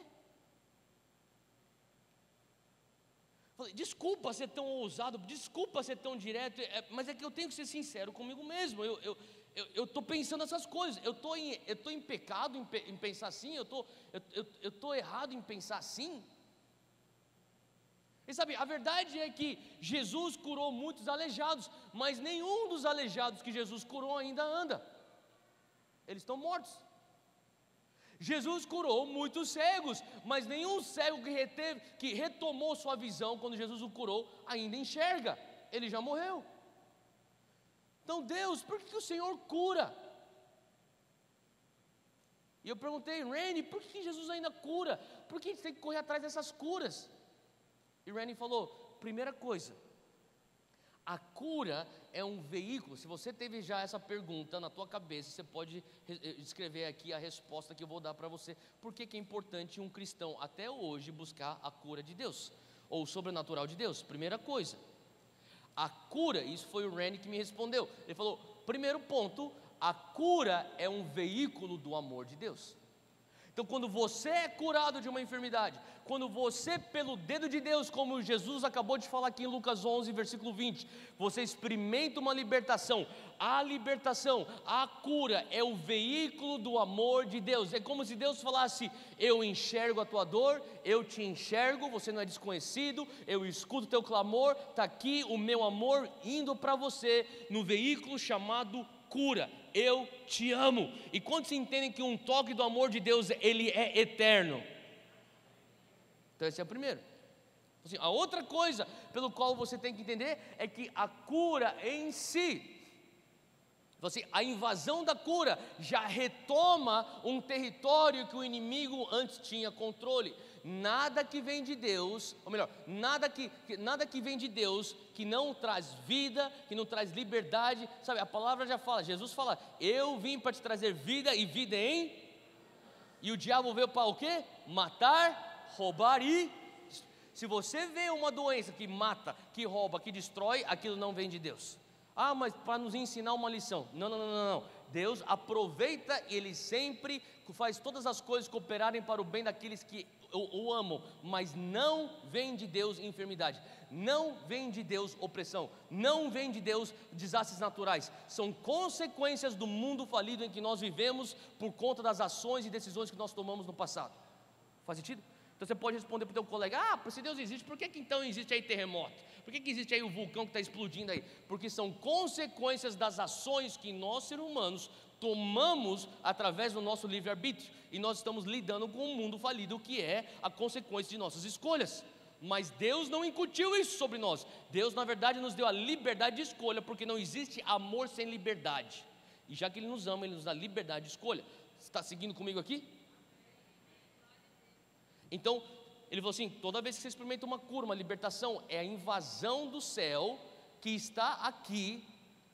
Eu falei: desculpa ser tão ousado, desculpa ser tão direto, mas é que eu tenho que ser sincero comigo mesmo. Eu estou pensando essas coisas, eu estou em pecado em pensar assim, eu estou errado em pensar assim. E sabe, a verdade é que Jesus curou muitos aleijados, mas nenhum dos aleijados que Jesus curou ainda anda, eles estão mortos. Jesus curou muitos cegos, mas nenhum cego que retomou sua visão quando Jesus o curou ainda enxerga, ele já morreu. Então Deus, por que o Senhor cura? E eu perguntei: Randy, por que Jesus ainda cura? Por que a gente tem que correr atrás dessas curas? E Randy falou: primeira coisa, a cura é um veículo. Se você teve já essa pergunta na tua cabeça, você pode escrever aqui a resposta que eu vou dar para você. Por que é importante um cristão até hoje buscar a cura de Deus, ou o sobrenatural de Deus? Primeira coisa, a cura, isso foi o Randy que me respondeu. Ele falou: primeiro ponto, a cura é um veículo do amor de Deus. Então, quando você é curado de uma enfermidade, quando você, pelo dedo de Deus, como Jesus acabou de falar aqui em Lucas 11, versículo 20, você experimenta uma libertação. A libertação, a cura é o veículo do amor de Deus. É como se Deus falasse: eu enxergo a tua dor, eu te enxergo, você não é desconhecido, eu escuto o teu clamor, está aqui o meu amor indo para você no veículo chamado cura. Eu te amo. E quantos entendem que um toque do amor de Deus, ele é eterno? Então esse é o primeiro. Assim, a outra coisa pelo qual você tem que entender é que a cura em si, assim, a invasão da cura já retoma um território que o inimigo antes tinha controle. Nada que vem de Deus, ou melhor, nada que vem de Deus que não traz vida, que não traz liberdade, sabe? A palavra já fala, Jesus fala: eu vim para te trazer vida e vida em... E o diabo veio para o quê? Matar, roubar e... Se você vê uma doença que mata, que rouba, que destrói, aquilo não vem de Deus. Ah, mas para nos ensinar uma lição. Não. Deus aproveita, Ele sempre faz todas as coisas cooperarem para o bem daqueles que o amam. Mas não vem de Deus enfermidade, não vem de Deus opressão, não vem de Deus desastres naturais. São consequências do mundo falido em que nós vivemos por conta das ações e decisões que nós tomamos no passado. Faz sentido? Então você pode responder para o teu colega: se Deus existe, por que então existe aí terremoto? Por que existe aí o vulcão que está explodindo aí? Porque são consequências das ações que nós, seres humanos, tomamos através do nosso livre-arbítrio. E nós estamos lidando com um mundo falido, que é a consequência de nossas escolhas. Mas Deus não incutiu isso sobre nós. Deus, na verdade, nos deu a liberdade de escolha, porque não existe amor sem liberdade. E já que Ele nos ama, Ele nos dá liberdade de escolha. Você está seguindo comigo aqui? Então, ele falou assim: toda vez que você experimenta uma cura, uma libertação, é a invasão do céu que está aqui,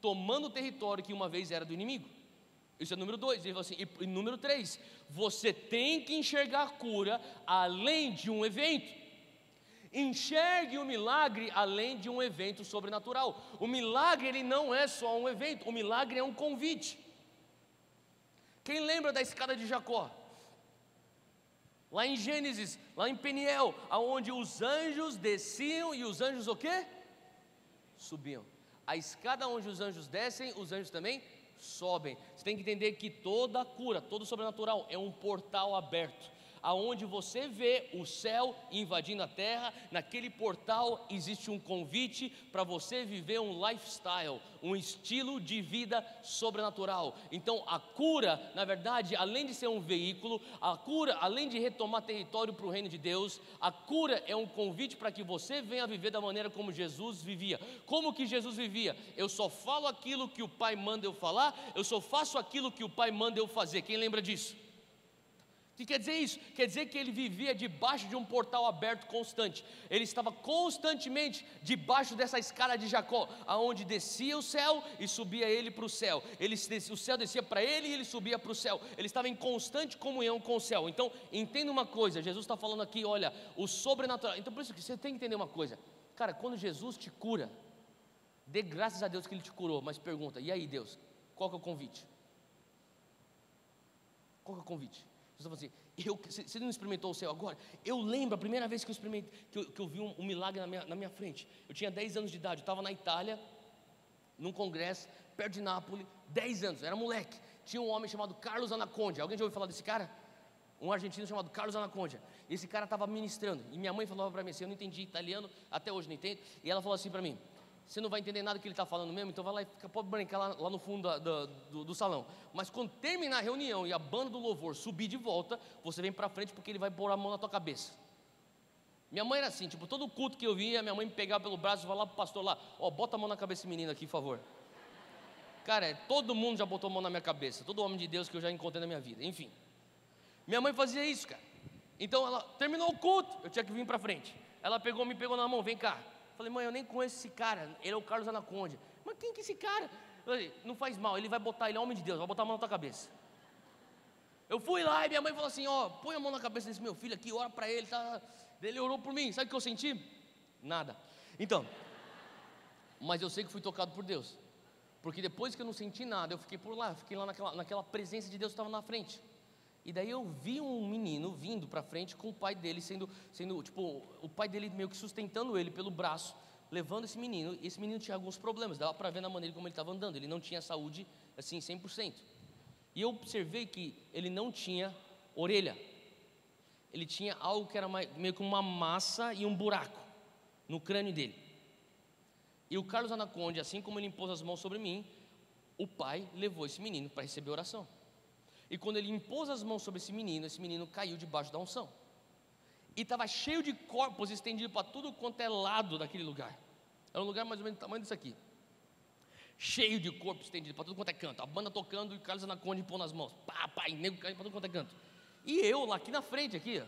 tomando o território que uma vez era do inimigo. Isso é número 2. Ele falou assim, e número 3, você tem que enxergar a cura além de um evento. Enxergue o milagre além de um evento sobrenatural. O milagre, ele não é só um evento, o milagre é um convite. Quem lembra da escada de Jacó? Lá em Gênesis, lá em Peniel, aonde os anjos desciam e os anjos o quê? Subiam. A escada onde os anjos descem, os anjos também sobem. Você tem que entender que toda cura, todo sobrenatural é um portal aberto. Aonde você vê o céu invadindo a terra, naquele portal existe um convite para você viver um lifestyle, um estilo de vida sobrenatural. Então a cura, na verdade, além de ser um veículo, a cura, além de retomar território para o reino de Deus, a cura é um convite para que você venha viver da maneira como Jesus vivia. Como que Jesus vivia? Eu só falo aquilo que o Pai manda eu falar, eu só faço aquilo que o Pai manda eu fazer. Quem lembra disso? O que quer dizer isso? Quer dizer que ele vivia debaixo de um portal aberto constante. Ele estava constantemente debaixo dessa escada de Jacó, aonde descia o céu e subia ele para o céu. O céu descia para ele e ele subia para o céu. Ele estava em constante comunhão com o céu. Então, entenda uma coisa, Jesus está falando aqui, olha, o sobrenatural. Então, por isso que você tem que entender uma coisa. Cara, quando Jesus te cura, dê graças a Deus que Ele te curou, mas pergunta: e aí, Deus, qual que é o convite? Qual que é o convite? Você fala assim: você não experimentou o céu agora? Eu lembro a primeira vez que eu experimentei, que eu vi um milagre na minha frente. Eu tinha 10 anos de idade, eu estava na Itália, num congresso, perto de Nápoles, 10 anos, era moleque. Tinha um homem chamado Carlos Anacondia. Alguém já ouviu falar desse cara? Um argentino chamado Carlos Anacondia. Esse cara estava ministrando, e minha mãe falava para mim assim, eu não entendi italiano, até hoje não entendo, e ela falou assim para mim: você não vai entender nada que ele está falando mesmo, então vai lá e pode brincar lá no fundo do salão. Mas quando terminar a reunião e a banda do louvor subir de volta, você vem para frente, porque ele vai pôr a mão na tua cabeça. Minha mãe era assim, tipo, todo culto que eu via, minha mãe me pegava pelo braço e falava para o pastor lá: bota a mão na cabeça desse menino aqui, por favor. Cara, todo mundo já botou a mão na minha cabeça, todo homem de Deus que eu já encontrei na minha vida, enfim. Minha mãe fazia isso, cara. Então ela terminou o culto, eu tinha que vir para frente. Ela me pegou na mão: vem cá. Falei: mãe, eu nem conheço esse cara, ele é o Carlos Anacondia. Mas quem que é esse cara? Eu falei: não faz mal, ele é homem de Deus, vai botar a mão na tua cabeça. Eu fui lá e minha mãe falou assim: põe a mão na cabeça desse meu filho aqui, ora para ele, tá? Ele orou por mim, sabe o que eu senti? Nada. Então, mas eu sei que fui tocado por Deus, porque depois que eu não senti nada, eu fiquei por lá, naquela presença de Deus que estava na frente. E daí eu vi um menino vindo para frente com o pai dele sendo tipo, o pai dele meio que sustentando ele pelo braço, levando esse menino. E esse menino tinha alguns problemas, dava para ver na maneira como ele estava andando. Ele não tinha saúde assim 100%. E eu observei que ele não tinha orelha. Ele tinha algo que era meio que uma massa e um buraco no crânio dele. E o Carlos Anaconde, assim como ele impôs as mãos sobre mim, o pai levou esse menino para receber oração. E quando ele impôs as mãos sobre esse menino caiu debaixo da unção. E estava cheio de corpos estendidos para tudo quanto é lado daquele lugar. Era um lugar mais ou menos do tamanho disso aqui. Cheio de corpos estendidos para tudo quanto é canto. A banda tocando e o Carlos Anaconde impondo as mãos. Pá, pá, e nego caindo para tudo quanto é canto. E eu, lá aqui na frente, aqui, ó,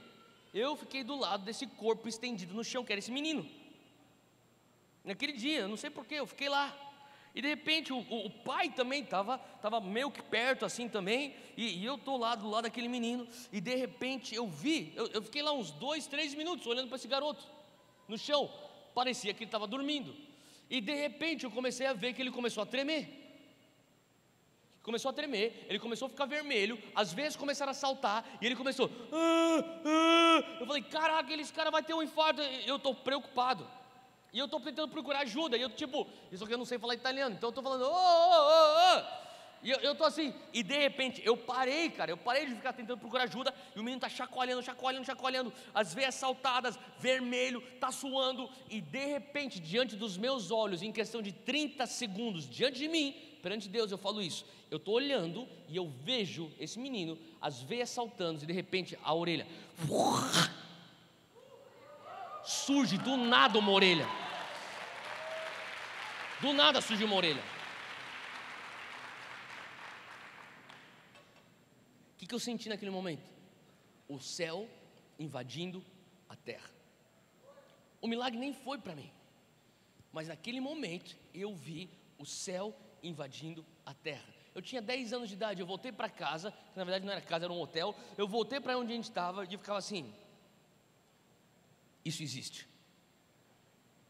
eu fiquei do lado desse corpo estendido no chão, que era esse menino. Naquele dia, eu não sei porquê, eu fiquei lá. E de repente o pai também estava meio que perto assim também. E eu estou lá do lado daquele menino. E de repente eu fiquei lá uns 2, 3 minutos olhando para esse garoto no chão. Parecia que ele estava dormindo. E de repente eu comecei a ver que ele começou a tremer. Ele começou a ficar vermelho, às vezes começaram a saltar, e ele começou, eu falei, caraca, esse cara vai ter um infarto. Eu estou preocupado, e eu estou tentando procurar ajuda, e eu tipo, só que eu não sei falar italiano, então eu estou falando, e eu estou assim, e de repente, eu parei de ficar tentando procurar ajuda, e o menino está chacoalhando, as veias saltadas, vermelho, está suando, e de repente, diante dos meus olhos, em questão de 30 segundos, diante de mim, perante Deus eu falo isso, eu estou olhando e eu vejo esse menino, as veias saltando, e de repente a orelha, surge do nada uma orelha, do nada surge uma orelha. O que eu senti naquele momento? O céu invadindo a terra. O milagre nem foi para mim, mas naquele momento eu vi o céu invadindo a terra. Eu tinha 10 anos de idade, eu voltei para casa, que na verdade não era casa, era um hotel. Eu voltei para onde a gente estava e eu ficava assim, isso existe.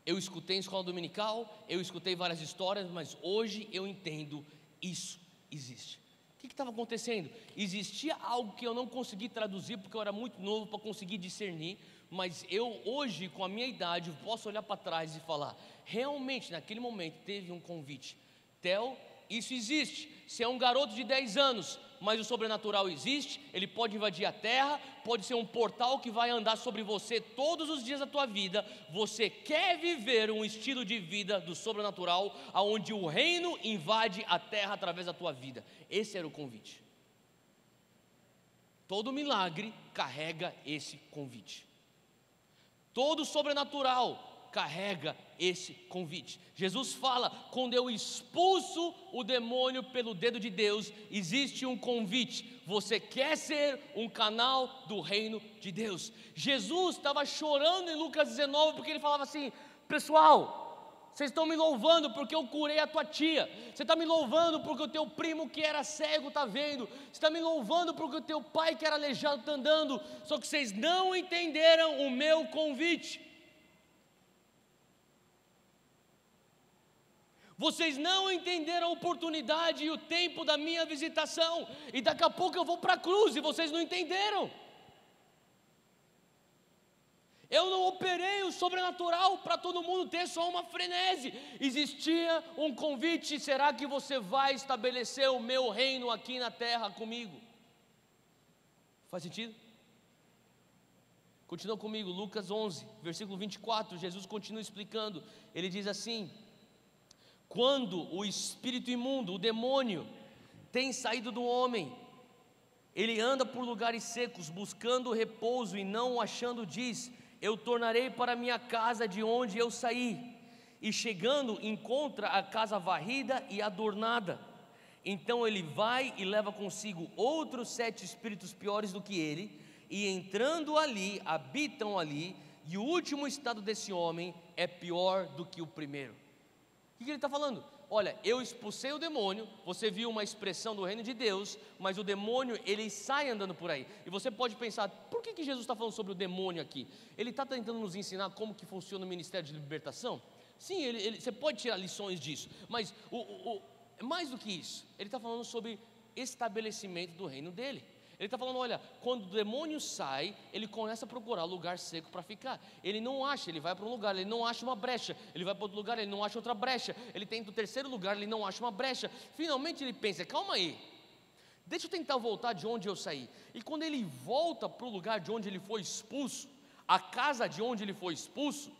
Eu escutei em escola dominical, eu escutei várias histórias, mas hoje eu entendo, isso existe. O que estava acontecendo? Existia algo que eu não consegui traduzir, porque eu era muito novo para conseguir discernir, mas eu hoje, com a minha idade, posso olhar para trás e falar, realmente naquele momento teve um convite. Theo, isso existe. Você é um garoto de 10 anos, mas o sobrenatural existe. Ele pode invadir a terra, pode ser um portal que vai andar sobre você todos os dias da tua vida. Você quer viver um estilo de vida do sobrenatural, onde o reino invade a terra através da tua vida. Esse era o convite. Todo milagre carrega esse convite. Todo sobrenatural carrega esse convite. Jesus fala, quando eu expulso o demônio pelo dedo de Deus, existe um convite. Você quer ser um canal do reino de Deus? Jesus estava chorando em Lucas 19, porque ele falava assim, pessoal, vocês estão me louvando porque eu curei a tua tia. Você está me louvando porque o teu primo que era cego está vendo. Você está me louvando porque o teu pai que era aleijado está andando. Só que vocês não entenderam o meu convite. Vocês não entenderam a oportunidade e o tempo da minha visitação. E daqui a pouco eu vou para a cruz e vocês não entenderam. Eu não operei o sobrenatural para todo mundo ter só uma frenesi. Existia um convite. Será que você vai estabelecer o meu reino aqui na terra comigo? Faz sentido? Continua comigo, Lucas 11, versículo 24. Jesus continua explicando. Ele diz assim: quando o espírito imundo, o demônio, tem saído do homem, ele anda por lugares secos, buscando repouso e não o achando, diz: eu tornarei para minha casa de onde eu saí. E chegando, encontra a casa varrida e adornada. Então ele vai e leva consigo outros 7 espíritos piores do que ele, e entrando ali, habitam ali, e o último estado desse homem é pior do que o primeiro. O que ele está falando? Olha, eu expulsei o demônio, você viu uma expressão do reino de Deus, mas o demônio, ele sai andando por aí. E você pode pensar, por que Jesus está falando sobre o demônio aqui? Ele está tentando nos ensinar como que funciona o ministério de libertação? Sim, você pode tirar lições disso, mas mais do que isso, ele está falando sobre estabelecimento do reino dele. Ele está falando, olha, quando o demônio sai, ele começa a procurar lugar seco para ficar. Ele não acha, ele vai para um lugar, ele não acha uma brecha. Ele vai para outro lugar, ele não acha outra brecha. Ele tenta o terceiro lugar, ele não acha uma brecha. Finalmente ele pensa, calma aí, deixa eu tentar voltar de onde eu saí. E quando ele volta para o lugar de onde ele foi expulso, a casa de onde ele foi expulso,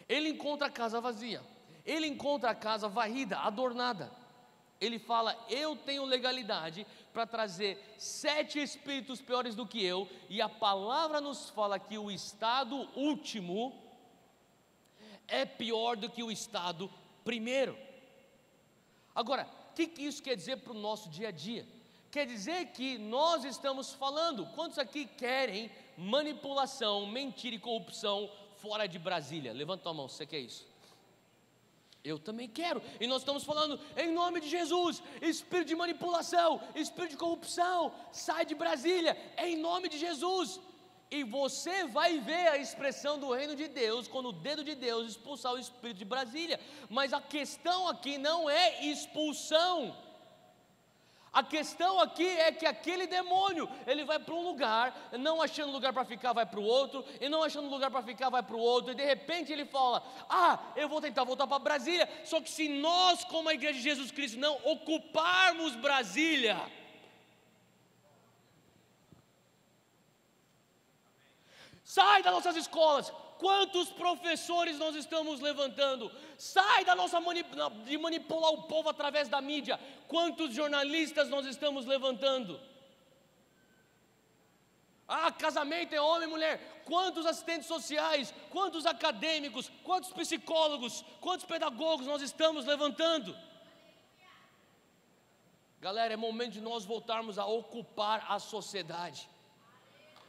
ele encontra a casa vazia. Ele encontra a casa varrida, adornada. Ele fala, eu tenho legalidade para trazer 7 espíritos piores do que eu. E a palavra nos fala que o estado último é pior do que o estado primeiro. Agora, o que isso quer dizer para o nosso dia a dia? Quer dizer que nós estamos falando, quantos aqui querem manipulação, mentira e corrupção fora de Brasília? Levanta a mão, você quer isso? Eu também quero, e nós estamos falando em nome de Jesus, espírito de manipulação, espírito de corrupção, sai de Brasília, em nome de Jesus. E você vai ver a expressão do reino de Deus, quando o dedo de Deus expulsar o espírito de Brasília. Mas a questão aqui não é expulsão. A questão aqui é que aquele demônio, ele vai para um lugar, não achando lugar para ficar, vai para o outro, e não achando lugar para ficar, vai para o outro, e de repente ele fala, eu vou tentar voltar para Brasília, só que se nós, como a igreja de Jesus Cristo, não ocuparmos Brasília, sai das nossas escolas. Quantos professores nós estamos levantando? Sai da nossa de manipular o povo através da mídia. Quantos jornalistas nós estamos levantando? Casamento é homem e mulher. Quantos assistentes sociais? Quantos acadêmicos? Quantos psicólogos? Quantos pedagogos nós estamos levantando? Galera, é momento de nós voltarmos a ocupar a sociedade.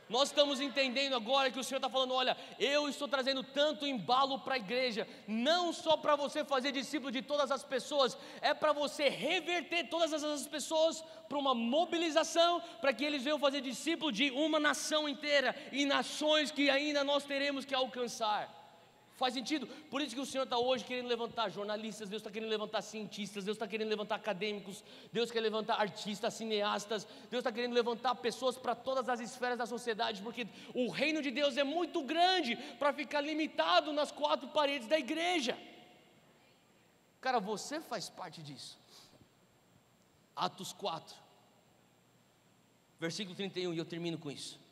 Nós estamos entendendo agora que o Senhor está falando, olha, eu estou trazendo tanto embalo para a igreja, não só para você fazer discípulo de todas as pessoas, é para você reverter todas essas pessoas para uma mobilização, para que eles venham fazer discípulo de uma nação inteira, e nações que ainda nós teremos que alcançar. Faz sentido? Por isso que o Senhor está hoje querendo levantar jornalistas, Deus está querendo levantar cientistas, Deus está querendo levantar acadêmicos, Deus quer levantar artistas, cineastas, Deus está querendo levantar pessoas para todas as esferas da sociedade, porque o reino de Deus é muito grande para ficar limitado nas 4 paredes da igreja. Cara, você faz parte disso. Atos 4, versículo 31, e eu termino com isso.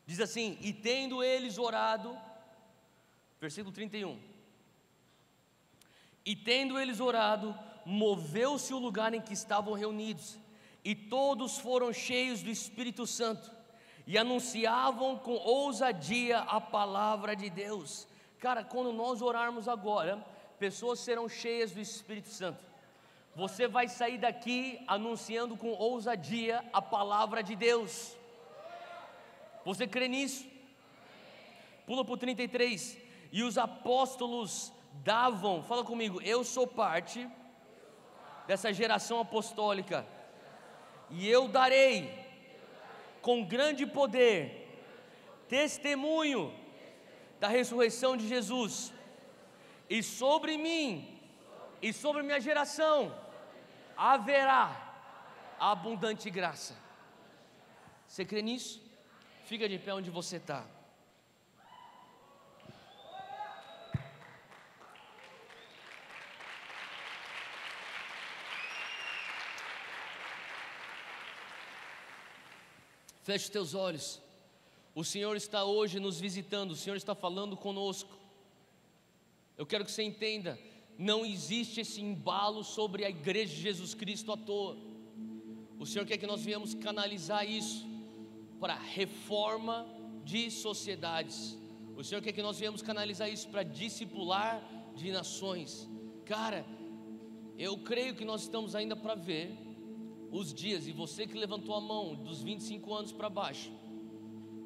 Diz assim, e tendo eles orado, versículo 31, e tendo eles orado, moveu-se o lugar em que estavam reunidos, e todos foram cheios do Espírito Santo, e anunciavam com ousadia a palavra de Deus. Cara, quando nós orarmos agora, pessoas serão cheias do Espírito Santo. Você vai sair daqui anunciando com ousadia a palavra de Deus. Você crê nisso? Pula para o 33. E os apóstolos davam, fala comigo, eu sou parte dessa geração apostólica, e eu darei com grande poder testemunho da ressurreição de Jesus, e sobre mim e sobre minha geração haverá abundante graça. Você crê nisso? Fica de pé onde você está. Feche os teus olhos. O Senhor está hoje nos visitando, o Senhor está falando conosco. Eu quero que você entenda, não existe esse embalo sobre a igreja de Jesus Cristo à toa. O Senhor quer que nós venhamos canalizar isso para reforma de sociedades. O Senhor quer que nós venhamos canalizar isso para discipular de nações. Cara, eu creio que nós estamos ainda para ver os dias, e você que levantou a mão dos 25 anos para baixo,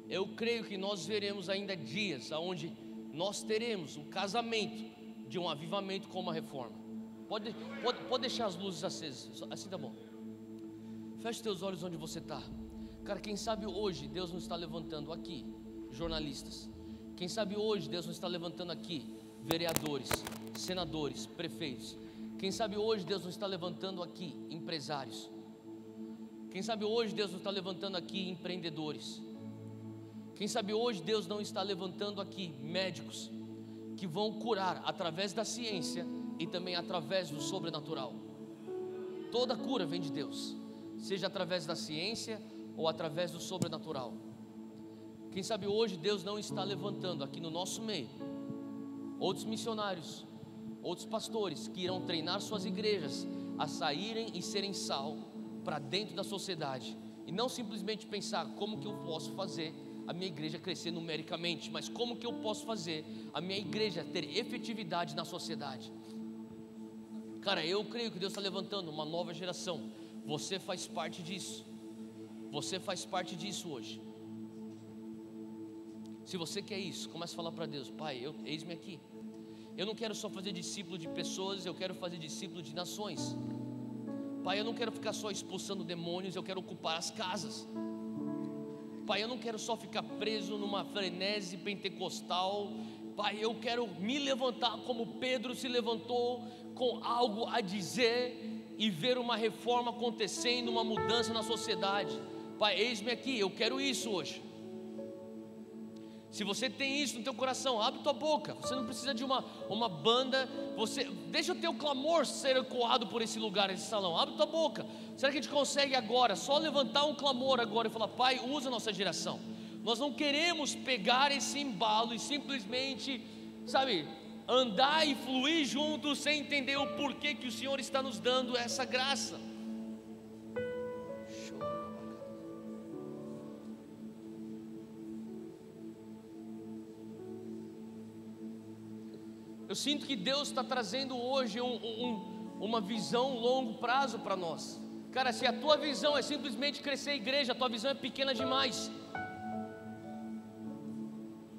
eu creio que nós veremos ainda dias onde nós teremos um casamento de um avivamento com uma reforma. Pode deixar as luzes acesas, assim tá bom. Feche teus olhos onde você está. Cara, quem sabe hoje Deus nos está levantando aqui jornalistas. Quem sabe hoje Deus nos está levantando aqui vereadores, senadores, prefeitos. Quem sabe hoje Deus não está levantando aqui empresários. Quem sabe hoje Deus não está levantando aqui empreendedores. Quem sabe hoje Deus não está levantando aqui médicos que vão curar através da ciência e também através do sobrenatural. Toda cura vem de Deus, seja através da ciência ou através do sobrenatural. Quem sabe hoje Deus não está levantando aqui no nosso meio outros missionários, outros pastores que irão treinar suas igrejas a saírem e serem sal para dentro da sociedade, e não simplesmente pensar como que eu posso fazer a minha igreja crescer numericamente, mas como que eu posso fazer a minha igreja ter efetividade na sociedade. Cara, eu creio que Deus está levantando uma nova geração. Você faz parte disso. Você faz parte disso hoje. Se você quer isso, comece a falar para Deus: Pai, eis-me aqui. Eu não quero só fazer discípulo de pessoas, eu quero fazer discípulo de nações. Pai, eu não quero ficar só expulsando demônios, eu quero ocupar as casas. Pai, eu não quero só ficar preso numa frenesi pentecostal. Pai, eu quero me levantar como Pedro se levantou, com algo a dizer e ver uma reforma acontecendo, uma mudança na sociedade. Pai, eis-me aqui, eu quero isso hoje. Se você tem isso no teu coração, abre tua boca. Você não precisa de uma banda. Deixa o teu clamor ser ecoado por esse lugar, esse salão. Abre tua boca. Será que a gente consegue agora só levantar um clamor agora e falar: Pai, usa a nossa geração. Nós não queremos pegar esse embalo e simplesmente, sabe, andar e fluir juntos sem entender o porquê que o Senhor está nos dando essa graça. Eu sinto que Deus está trazendo hoje uma visão longo prazo para nós. Cara, se a tua visão é simplesmente crescer a igreja, a tua visão é pequena demais.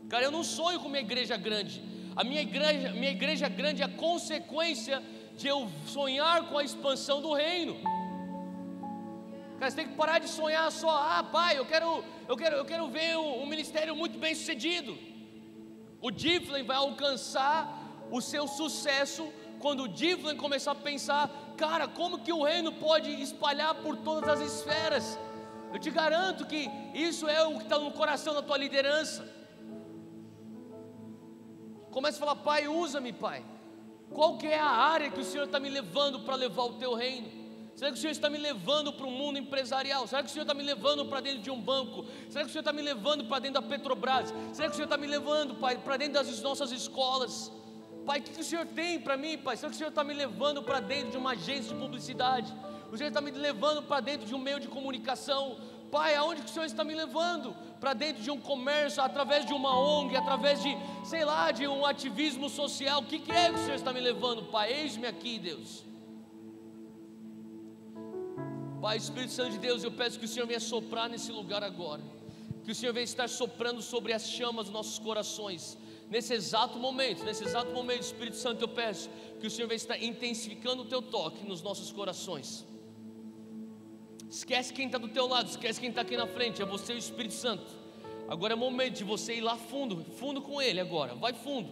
Cara, eu não sonho com uma igreja grande. A minha igreja grande é a consequência de eu sonhar com a expansão do reino. Cara, você tem que parar de sonhar só: pai, eu quero ver um ministério muito bem sucedido. O Difflin vai alcançar o seu sucesso quando o Difflin começar a pensar: cara, como que o reino pode espalhar por todas as esferas? Eu te garanto que isso é o que está no coração da tua liderança. Comece a falar: Pai, usa-me, Pai. Qual que é a área que o Senhor está me levando para levar o teu reino? Será que o Senhor está me levando para o mundo empresarial? Será que o Senhor está me levando para dentro de um banco? Será que o Senhor está me levando para dentro da Petrobras? Será que o Senhor está me levando, Pai, para dentro das nossas escolas? Pai, o que o Senhor tem para mim, Pai? Será que o Senhor está me levando para dentro de uma agência de publicidade? O Senhor está me levando para dentro de um meio de comunicação? Pai, aonde que o Senhor está me levando? Para dentro de um comércio, através de uma ONG, através de, sei lá, de um ativismo social. O que é que o Senhor está me levando, Pai? Eis-me aqui, Deus. Pai, Espírito Santo de Deus, eu peço que o Senhor venha soprar nesse lugar agora. Que o Senhor venha estar soprando sobre as chamas dos nossos corações. Nesse exato momento, Espírito Santo, eu peço que o Senhor venha estar intensificando o teu toque nos nossos corações. Esquece quem está do teu lado, esquece quem está aqui na frente, é você e o Espírito Santo. Agora é momento de você ir lá fundo com Ele agora, vai fundo.